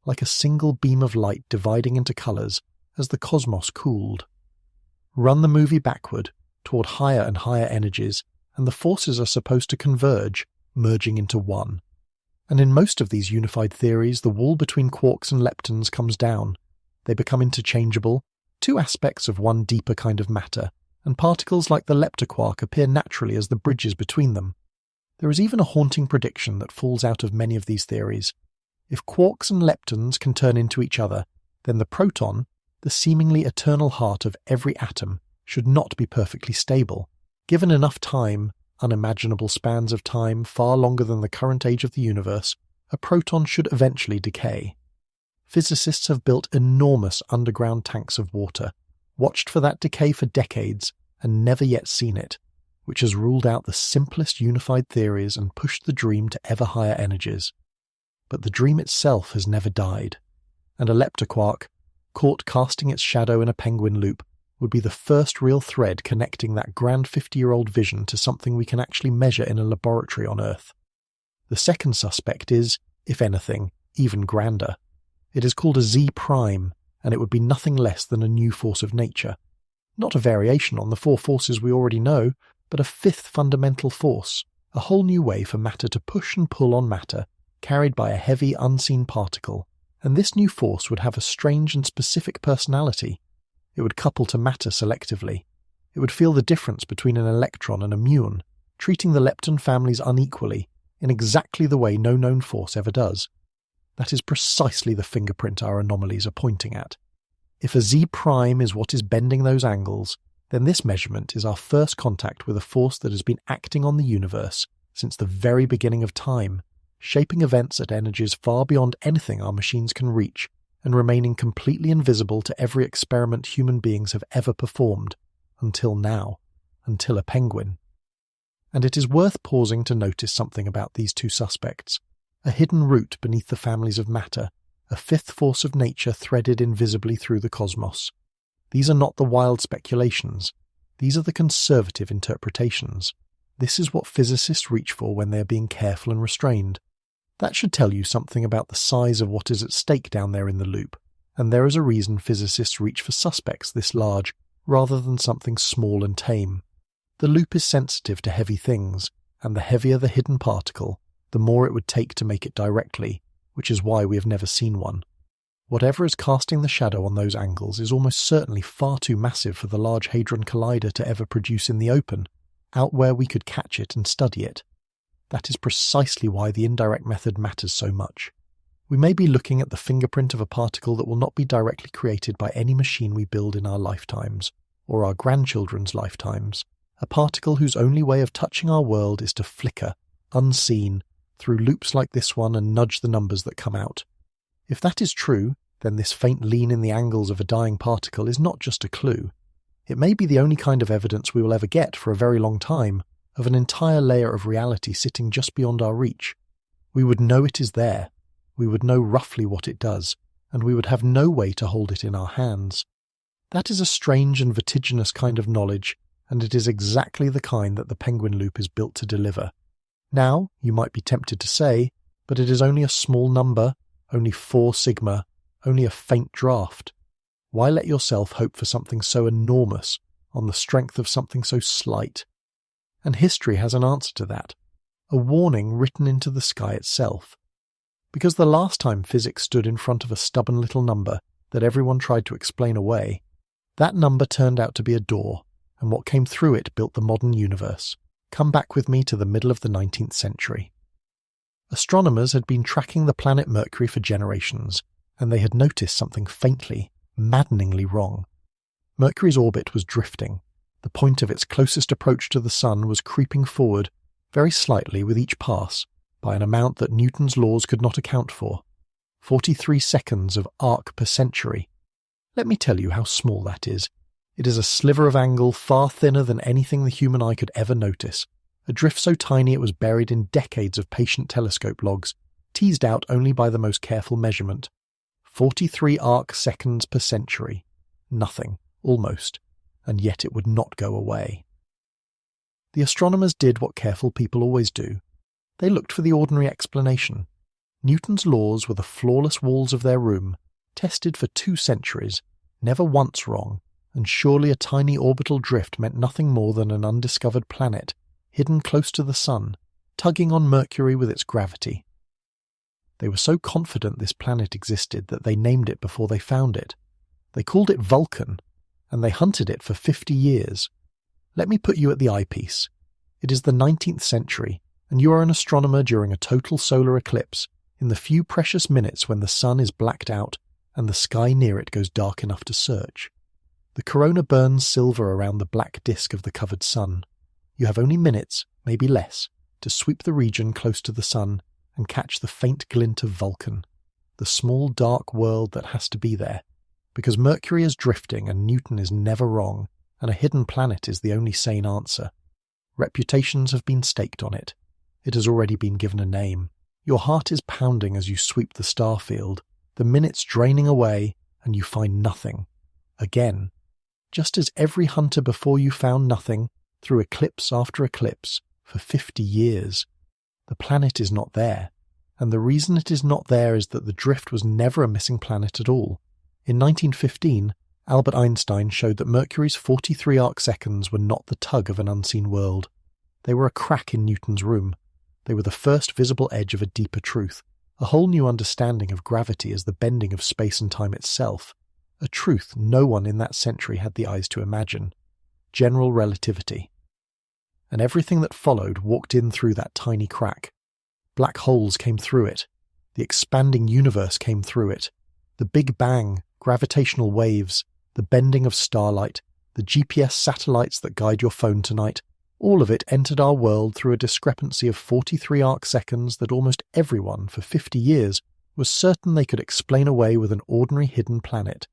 like a single beam of light dividing into colours as the cosmos cooled. Run the movie backward, toward higher and higher energies, and the forces are supposed to converge, merging into one. And in most of these unified theories, the wall between quarks and leptons comes down. They become interchangeable, two aspects of one deeper kind of matter, and particles like the leptoquark appear naturally as the bridges between them. There is even a haunting prediction that falls out of many of these theories. If quarks and leptons can turn into each other, then the proton, the seemingly eternal heart of every atom, should not be perfectly stable. Given enough time, unimaginable spans of time far longer than the current age of the universe, a proton should eventually decay. Physicists have built enormous underground tanks of water, watched for that decay for decades, and never yet seen it, which has ruled out the simplest unified theories and pushed the dream to ever higher energies. But the dream itself has never died, and a leptoquark, caught casting its shadow in a penguin loop, would be the first real thread connecting that grand 50-year-old vision to something we can actually measure in a laboratory on Earth. The second suspect is, if anything, even grander. It is called a Z-prime, and it would be nothing less than a new force of nature. Not a variation on the four forces we already know, but a fifth fundamental force, a whole new way for matter to push and pull on matter, carried by a heavy, unseen particle. And this new force would have a strange and specific personality. It would couple to matter selectively. It would feel the difference between an electron and a muon, treating the lepton families unequally, in exactly the way no known force ever does. That is precisely the fingerprint our anomalies are pointing at. If a Z-prime is what is bending those angles, then this measurement is our first contact with a force that has been acting on the universe since the very beginning of time, shaping events at energies far beyond anything our machines can reach, and remaining completely invisible to every experiment human beings have ever performed, until now, until a penguin. And it is worth pausing to notice something about these two suspects, a hidden root beneath the families of matter, a fifth force of nature threaded invisibly through the cosmos. These are not the wild speculations, these are the conservative interpretations. This is what physicists reach for when they are being careful and restrained. That should tell you something about the size of what is at stake down there in the loop, and there is a reason physicists reach for suspects this large, rather than something small and tame. The loop is sensitive to heavy things, and the heavier the hidden particle, the more it would take to make it directly, which is why we have never seen one. Whatever is casting the shadow on those angles is almost certainly far too massive for the Large Hadron Collider to ever produce in the open, out where we could catch it and study it. That is precisely why the indirect method matters so much. We may be looking at the fingerprint of a particle that will not be directly created by any machine we build in our lifetimes, or our grandchildren's lifetimes, a particle whose only way of touching our world is to flicker, unseen, through loops like this one and nudge the numbers that come out. If that is true, then this faint lean in the angles of a dying particle is not just a clue. It may be the only kind of evidence we will ever get for a very long time, of an entire layer of reality sitting just beyond our reach. We would know it is there, we would know roughly what it does, and we would have no way to hold it in our hands. That is a strange and vertiginous kind of knowledge, and it is exactly the kind that the penguin loop is built to deliver. Now, you might be tempted to say, but it is only a small number, only 4 sigma, only a faint draft. Why let yourself hope for something so enormous on the strength of something so slight? And history has an answer to that, a warning written into the sky itself. Because the last time physics stood in front of a stubborn little number that everyone tried to explain away, that number turned out to be a door, and what came through it built the modern universe. Come back with me to the middle of the 19th century. Astronomers had been tracking the planet Mercury for generations, and they had noticed something faintly, maddeningly wrong. Mercury's orbit was drifting. The point of its closest approach to the Sun was creeping forward, very slightly with each pass, by an amount that Newton's laws could not account for. 43 seconds of arc per century. Let me tell you how small that is. It is a sliver of angle far thinner than anything the human eye could ever notice, a drift so tiny it was buried in decades of patient telescope logs, teased out only by the most careful measurement. 43 arc seconds per century. Nothing, almost, and yet it would not go away. The astronomers did what careful people always do. They looked for the ordinary explanation. Newton's laws were the flawless walls of their room, tested for 2 centuries, never once wrong, and surely a tiny orbital drift meant nothing more than an undiscovered planet, hidden close to the Sun, tugging on Mercury with its gravity. They were so confident this planet existed that they named it before they found it. They called it Vulcan, and they hunted it for 50 years. Let me put you at the eyepiece. It is the 19th century, and you are an astronomer during a total solar eclipse, in the few precious minutes when the Sun is blacked out and the sky near it goes dark enough to search. The corona burns silver around the black disk of the covered Sun. You have only minutes, maybe less, to sweep the region close to the Sun and catch the faint glint of Vulcan, the small dark world that has to be there, because Mercury is drifting and Newton is never wrong, and a hidden planet is the only sane answer. Reputations have been staked on it. It has already been given a name. Your heart is pounding as you sweep the star field, the minutes draining away, and you find nothing. Again. Just as every hunter before you found nothing, through eclipse after eclipse, for 50 years. The planet is not there, and the reason it is not there is that the drift was never a missing planet at all. In 1915, Albert Einstein showed that Mercury's 43 arcseconds were not the tug of an unseen world. They were a crack in Newton's room. They were the first visible edge of a deeper truth, a whole new understanding of gravity as the bending of space and time itself, a truth no one in that century had the eyes to imagine. General relativity. And everything that followed walked in through that tiny crack. Black holes came through it. The expanding universe came through it. The Big Bang, gravitational waves, the bending of starlight, the GPS satellites that guide your phone tonight, all of it entered our world through a discrepancy of 43 arcseconds that almost everyone for 50 years was certain they could explain away with an ordinary hidden planet.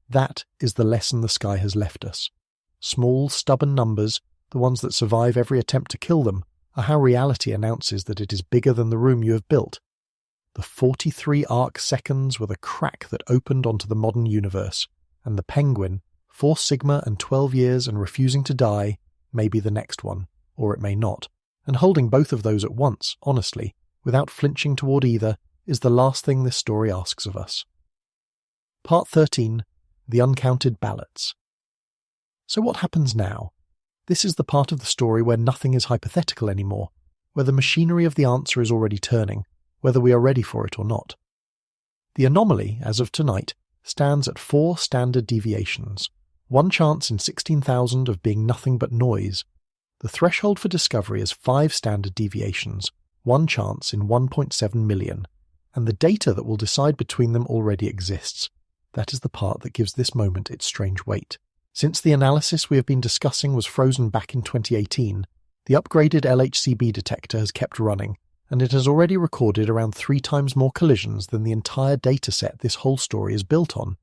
That is the lesson the sky has left us. Small, stubborn numbers, the ones that survive every attempt to kill them, are how reality announces that it is bigger than the room you have built. The 43 arcseconds were the crack that opened onto the modern universe, and the penguin, 4 sigma and 12 years and refusing to die, may be the next one, or it may not, and holding both of those at once, honestly, without flinching toward either, is the last thing this story asks of us. Part 13. The Uncounted Ballots. So what happens now? This is the part of the story where nothing is hypothetical anymore, where the machinery of the answer is already turning, whether we are ready for it or not. The anomaly, as of tonight, stands at 4 standard deviations, 1 chance in 16,000 of being nothing but noise. The threshold for discovery is 5 standard deviations, 1 chance in 1.7 million, and the data that will decide between them already exists. That is the part that gives this moment its strange weight. Since the analysis we have been discussing was frozen back in 2018, the upgraded LHCb detector has kept running, and it has already recorded around 3 times more collisions than the entire dataset this whole story is built on.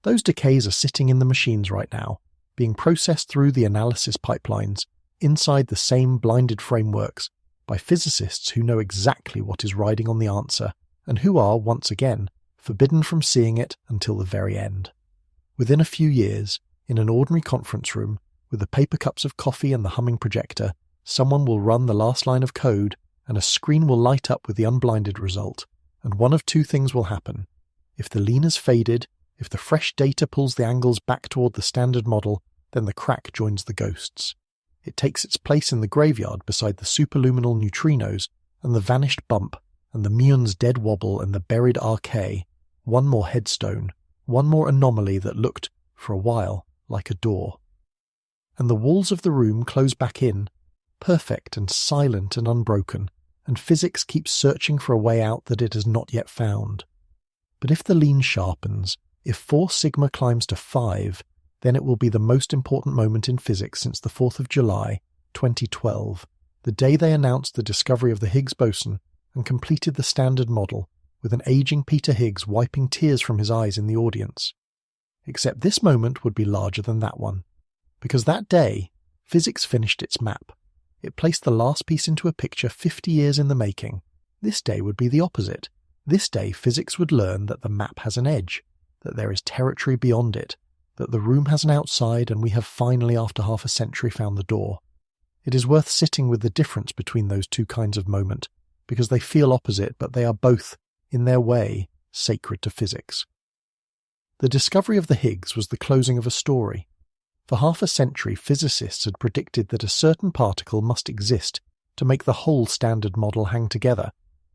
Those decays are sitting in the machines right now, being processed through the analysis pipelines, inside the same blinded frameworks, by physicists who know exactly what is riding on the answer, and who are, once again, forbidden from seeing it until the very end. Within a few years, in an ordinary conference room, with the paper cups of coffee and the humming projector, someone will run the last line of code, and a screen will light up with the unblinded result, and one of 2 things will happen. If the lean has faded, if the fresh data pulls the angles back toward the standard model, then the crack joins the ghosts. It takes its place in the graveyard beside the superluminal neutrinos, and the vanished bump, and the muon's dead wobble and the buried RK, one more headstone, one more anomaly that looked, for a while, like a door. And the walls of the room close back in, perfect and silent and unbroken, and physics keeps searching for a way out that it has not yet found. But if the lean sharpens, if 4 sigma climbs to 5, then it will be the most important moment in physics since the 4th of July, 2012, the day they announced the discovery of the Higgs boson and completed the Standard Model, with an aging Peter Higgs wiping tears from his eyes in the audience. Except this moment would be larger than that one, because that day, physics finished its map. It placed the last piece into a picture 50 years in the making. This day would be the opposite. This day, physics would learn that the map has an edge, that there is territory beyond it, that the room has an outside, and we have finally, after half a century, found the door. It is worth sitting with the difference between those two kinds of moment, because they feel opposite, but they are both, in their way, sacred to physics. The discovery of the Higgs was the closing of a story. For half a century, physicists had predicted that a certain particle must exist to make the whole Standard Model hang together,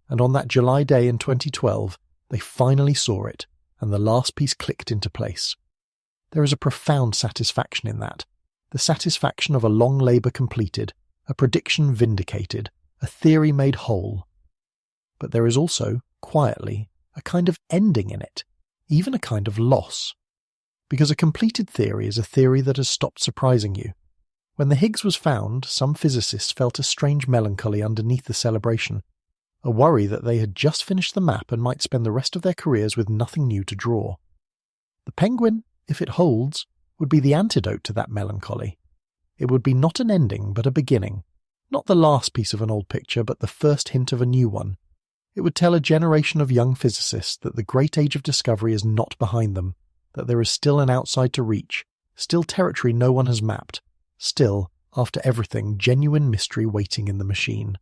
and on that July day in 2012, they finally saw it, and the last piece clicked into place. There is a profound satisfaction in that, the satisfaction of a long labour completed, a prediction vindicated, a theory made whole. But there is also, quietly, a kind of ending in it, even a kind of loss. Because a completed theory is a theory that has stopped surprising you. When the Higgs was found, some physicists felt a strange melancholy underneath the celebration, a worry that they had just finished the map and might spend the rest of their careers with nothing new to draw. The penguin, if it holds, would be the antidote to that melancholy. It would be not an ending, but a beginning. Not the last piece of an old picture, but the first hint of a new one. It would tell a generation of young physicists that the great age of discovery is not behind them, that there is still an outside to reach, still territory no one has mapped, still, after everything, genuine mystery waiting in the machine.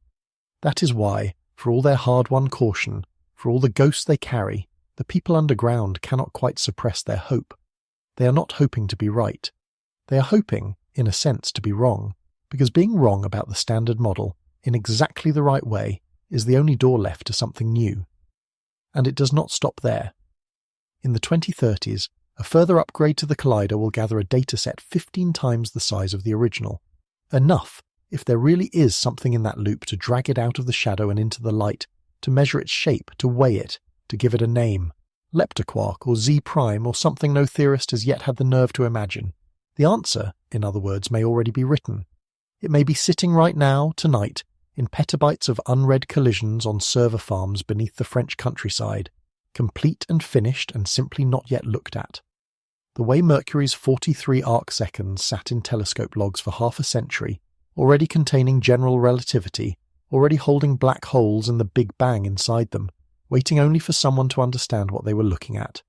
That is why, for all their hard-won caution, for all the ghosts they carry, the people underground cannot quite suppress their hope. They are not hoping to be right. They are hoping, in a sense, to be wrong, because being wrong about the Standard Model, in exactly the right way, is the only door left to something new. And it does not stop there. In the 2030s, a further upgrade to the collider will gather a dataset 15 times the size of the original. Enough, if there really is something in that loop, to drag it out of the shadow and into the light, to measure its shape, to weigh it, to give it a name. Leptoquark or Z prime or something no theorist has yet had the nerve to imagine. The answer, in other words, may already be written. It may be sitting right now, tonight, in petabytes of unread collisions on server farms beneath the French countryside, complete and finished and simply not yet looked at. The way Mercury's 43 arc-seconds sat in telescope logs for half a century, already containing general relativity, already holding black holes and the Big Bang inside them, waiting only for someone to understand what they were looking at.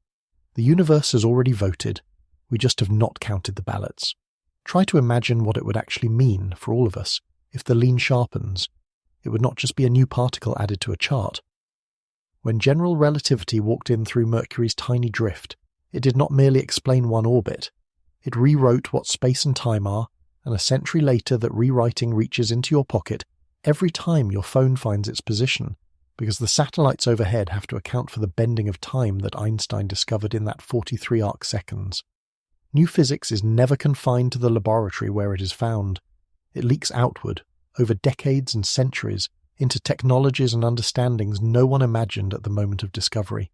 The universe has already voted. We just have not counted the ballots. Try to imagine what it would actually mean for all of us if the lean sharpens. It would not just be a new particle added to a chart. When general relativity walked in through Mercury's tiny drift, it did not merely explain one orbit. It rewrote what space and time are, and a century later that rewriting reaches into your pocket every time your phone finds its position, because the satellites overhead have to account for the bending of time that Einstein discovered in that 43 arc-seconds. New physics is never confined to the laboratory where it is found. It leaks outward, over decades and centuries, into technologies and understandings no one imagined at the moment of discovery.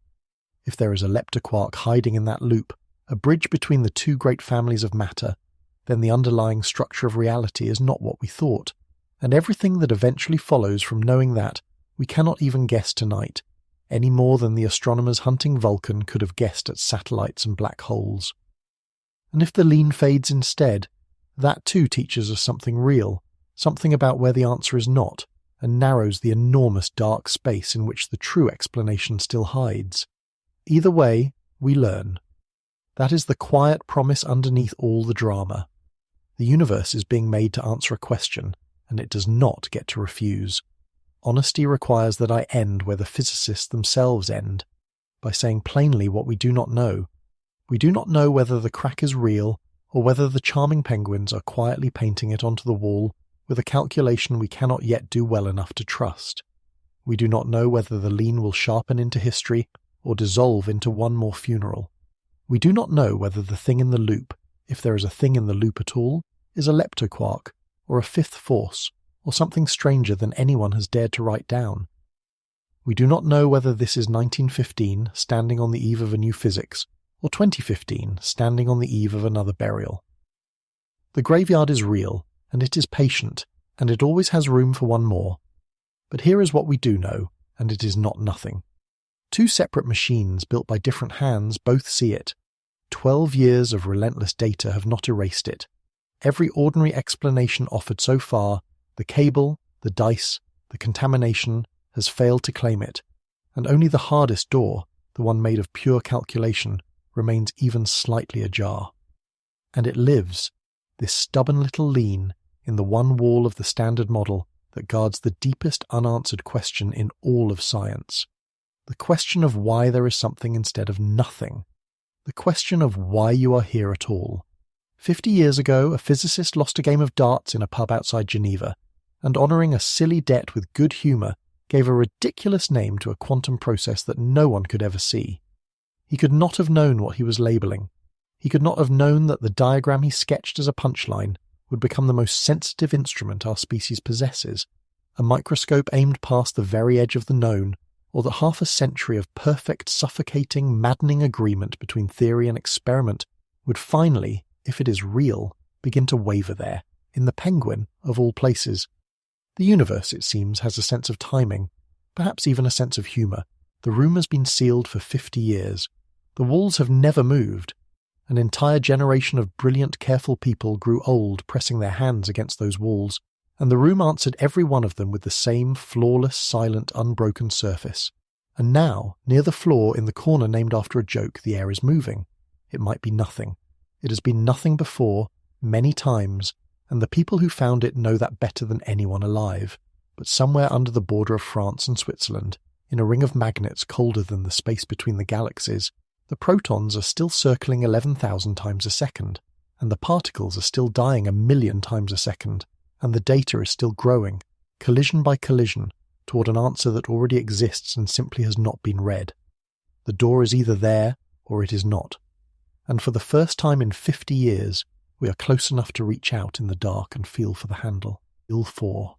If there is a leptoquark hiding in that loop, a bridge between the two great families of matter, then the underlying structure of reality is not what we thought, and everything that eventually follows from knowing that we cannot even guess tonight, any more than the astronomers hunting Vulcan could have guessed at satellites and black holes. And if the lean fades instead, that too teaches us something real, something about where the answer is not, and narrows the enormous dark space in which the true explanation still hides. Either way, we learn. That is the quiet promise underneath all the drama. The universe is being made to answer a question, and it does not get to refuse. Honesty requires that I end where the physicists themselves end, by saying plainly what we do not know. We do not know whether the crack is real, or whether the charming penguins are quietly painting it onto the wall with a calculation we cannot yet do well enough to trust. We do not know whether the lean will sharpen into history, or dissolve into one more funeral. We do not know whether the thing in the loop, if there is a thing in the loop at all, is a leptoquark, or a fifth force, or something stranger than anyone has dared to write down. We do not know whether this is 1915 standing on the eve of a new physics, or 2015 standing on the eve of another burial. The graveyard is real, and it is patient, and it always has room for one more. But here is what we do know, and it is not nothing. 2 separate machines built by different hands both see it. 12 years of relentless data have not erased it. Every ordinary explanation offered so far, the cable, the dice, the contamination, has failed to claim it, and only the hardest door, the one made of pure calculation, remains even slightly ajar. And it lives, this stubborn little lean, in the one wall of the standard model that guards the deepest unanswered question in all of science. The question of why there is something instead of nothing. The question of why you are here at all. 50 years ago, a physicist lost a game of darts in a pub outside Geneva, and honouring a silly debt with good humour, gave a ridiculous name to a quantum process that no one could ever see. He could not have known what he was labelling. He could not have known that the diagram he sketched as a punchline would become the most sensitive instrument our species possesses, a microscope aimed past the very edge of the known, or that half a century of perfect, suffocating, maddening agreement between theory and experiment would finally, if it is real, begin to waver there, in the Penguin, of all places. The universe, it seems, has a sense of timing, perhaps even a sense of humour. The room has been sealed for 50 years. The walls have never moved. An entire generation of brilliant, careful people grew old pressing their hands against those walls, and the room answered every one of them with the same flawless, silent, unbroken surface. And now, near the floor in the corner named after a joke, the air is moving. It might be nothing. It has been nothing before, many times, and the people who found it know that better than anyone alive. But somewhere under the border of France and Switzerland, in a ring of magnets colder than the space between the galaxies, the protons are still circling 11,000 times a second, and the particles are still dying 1,000,000 times a second, and the data is still growing, collision by collision, toward an answer that already exists and simply has not been read. The door is either there, or it is not. And for the first time in 50 years, we are close enough to reach out in the dark and feel for the handle. Feel for.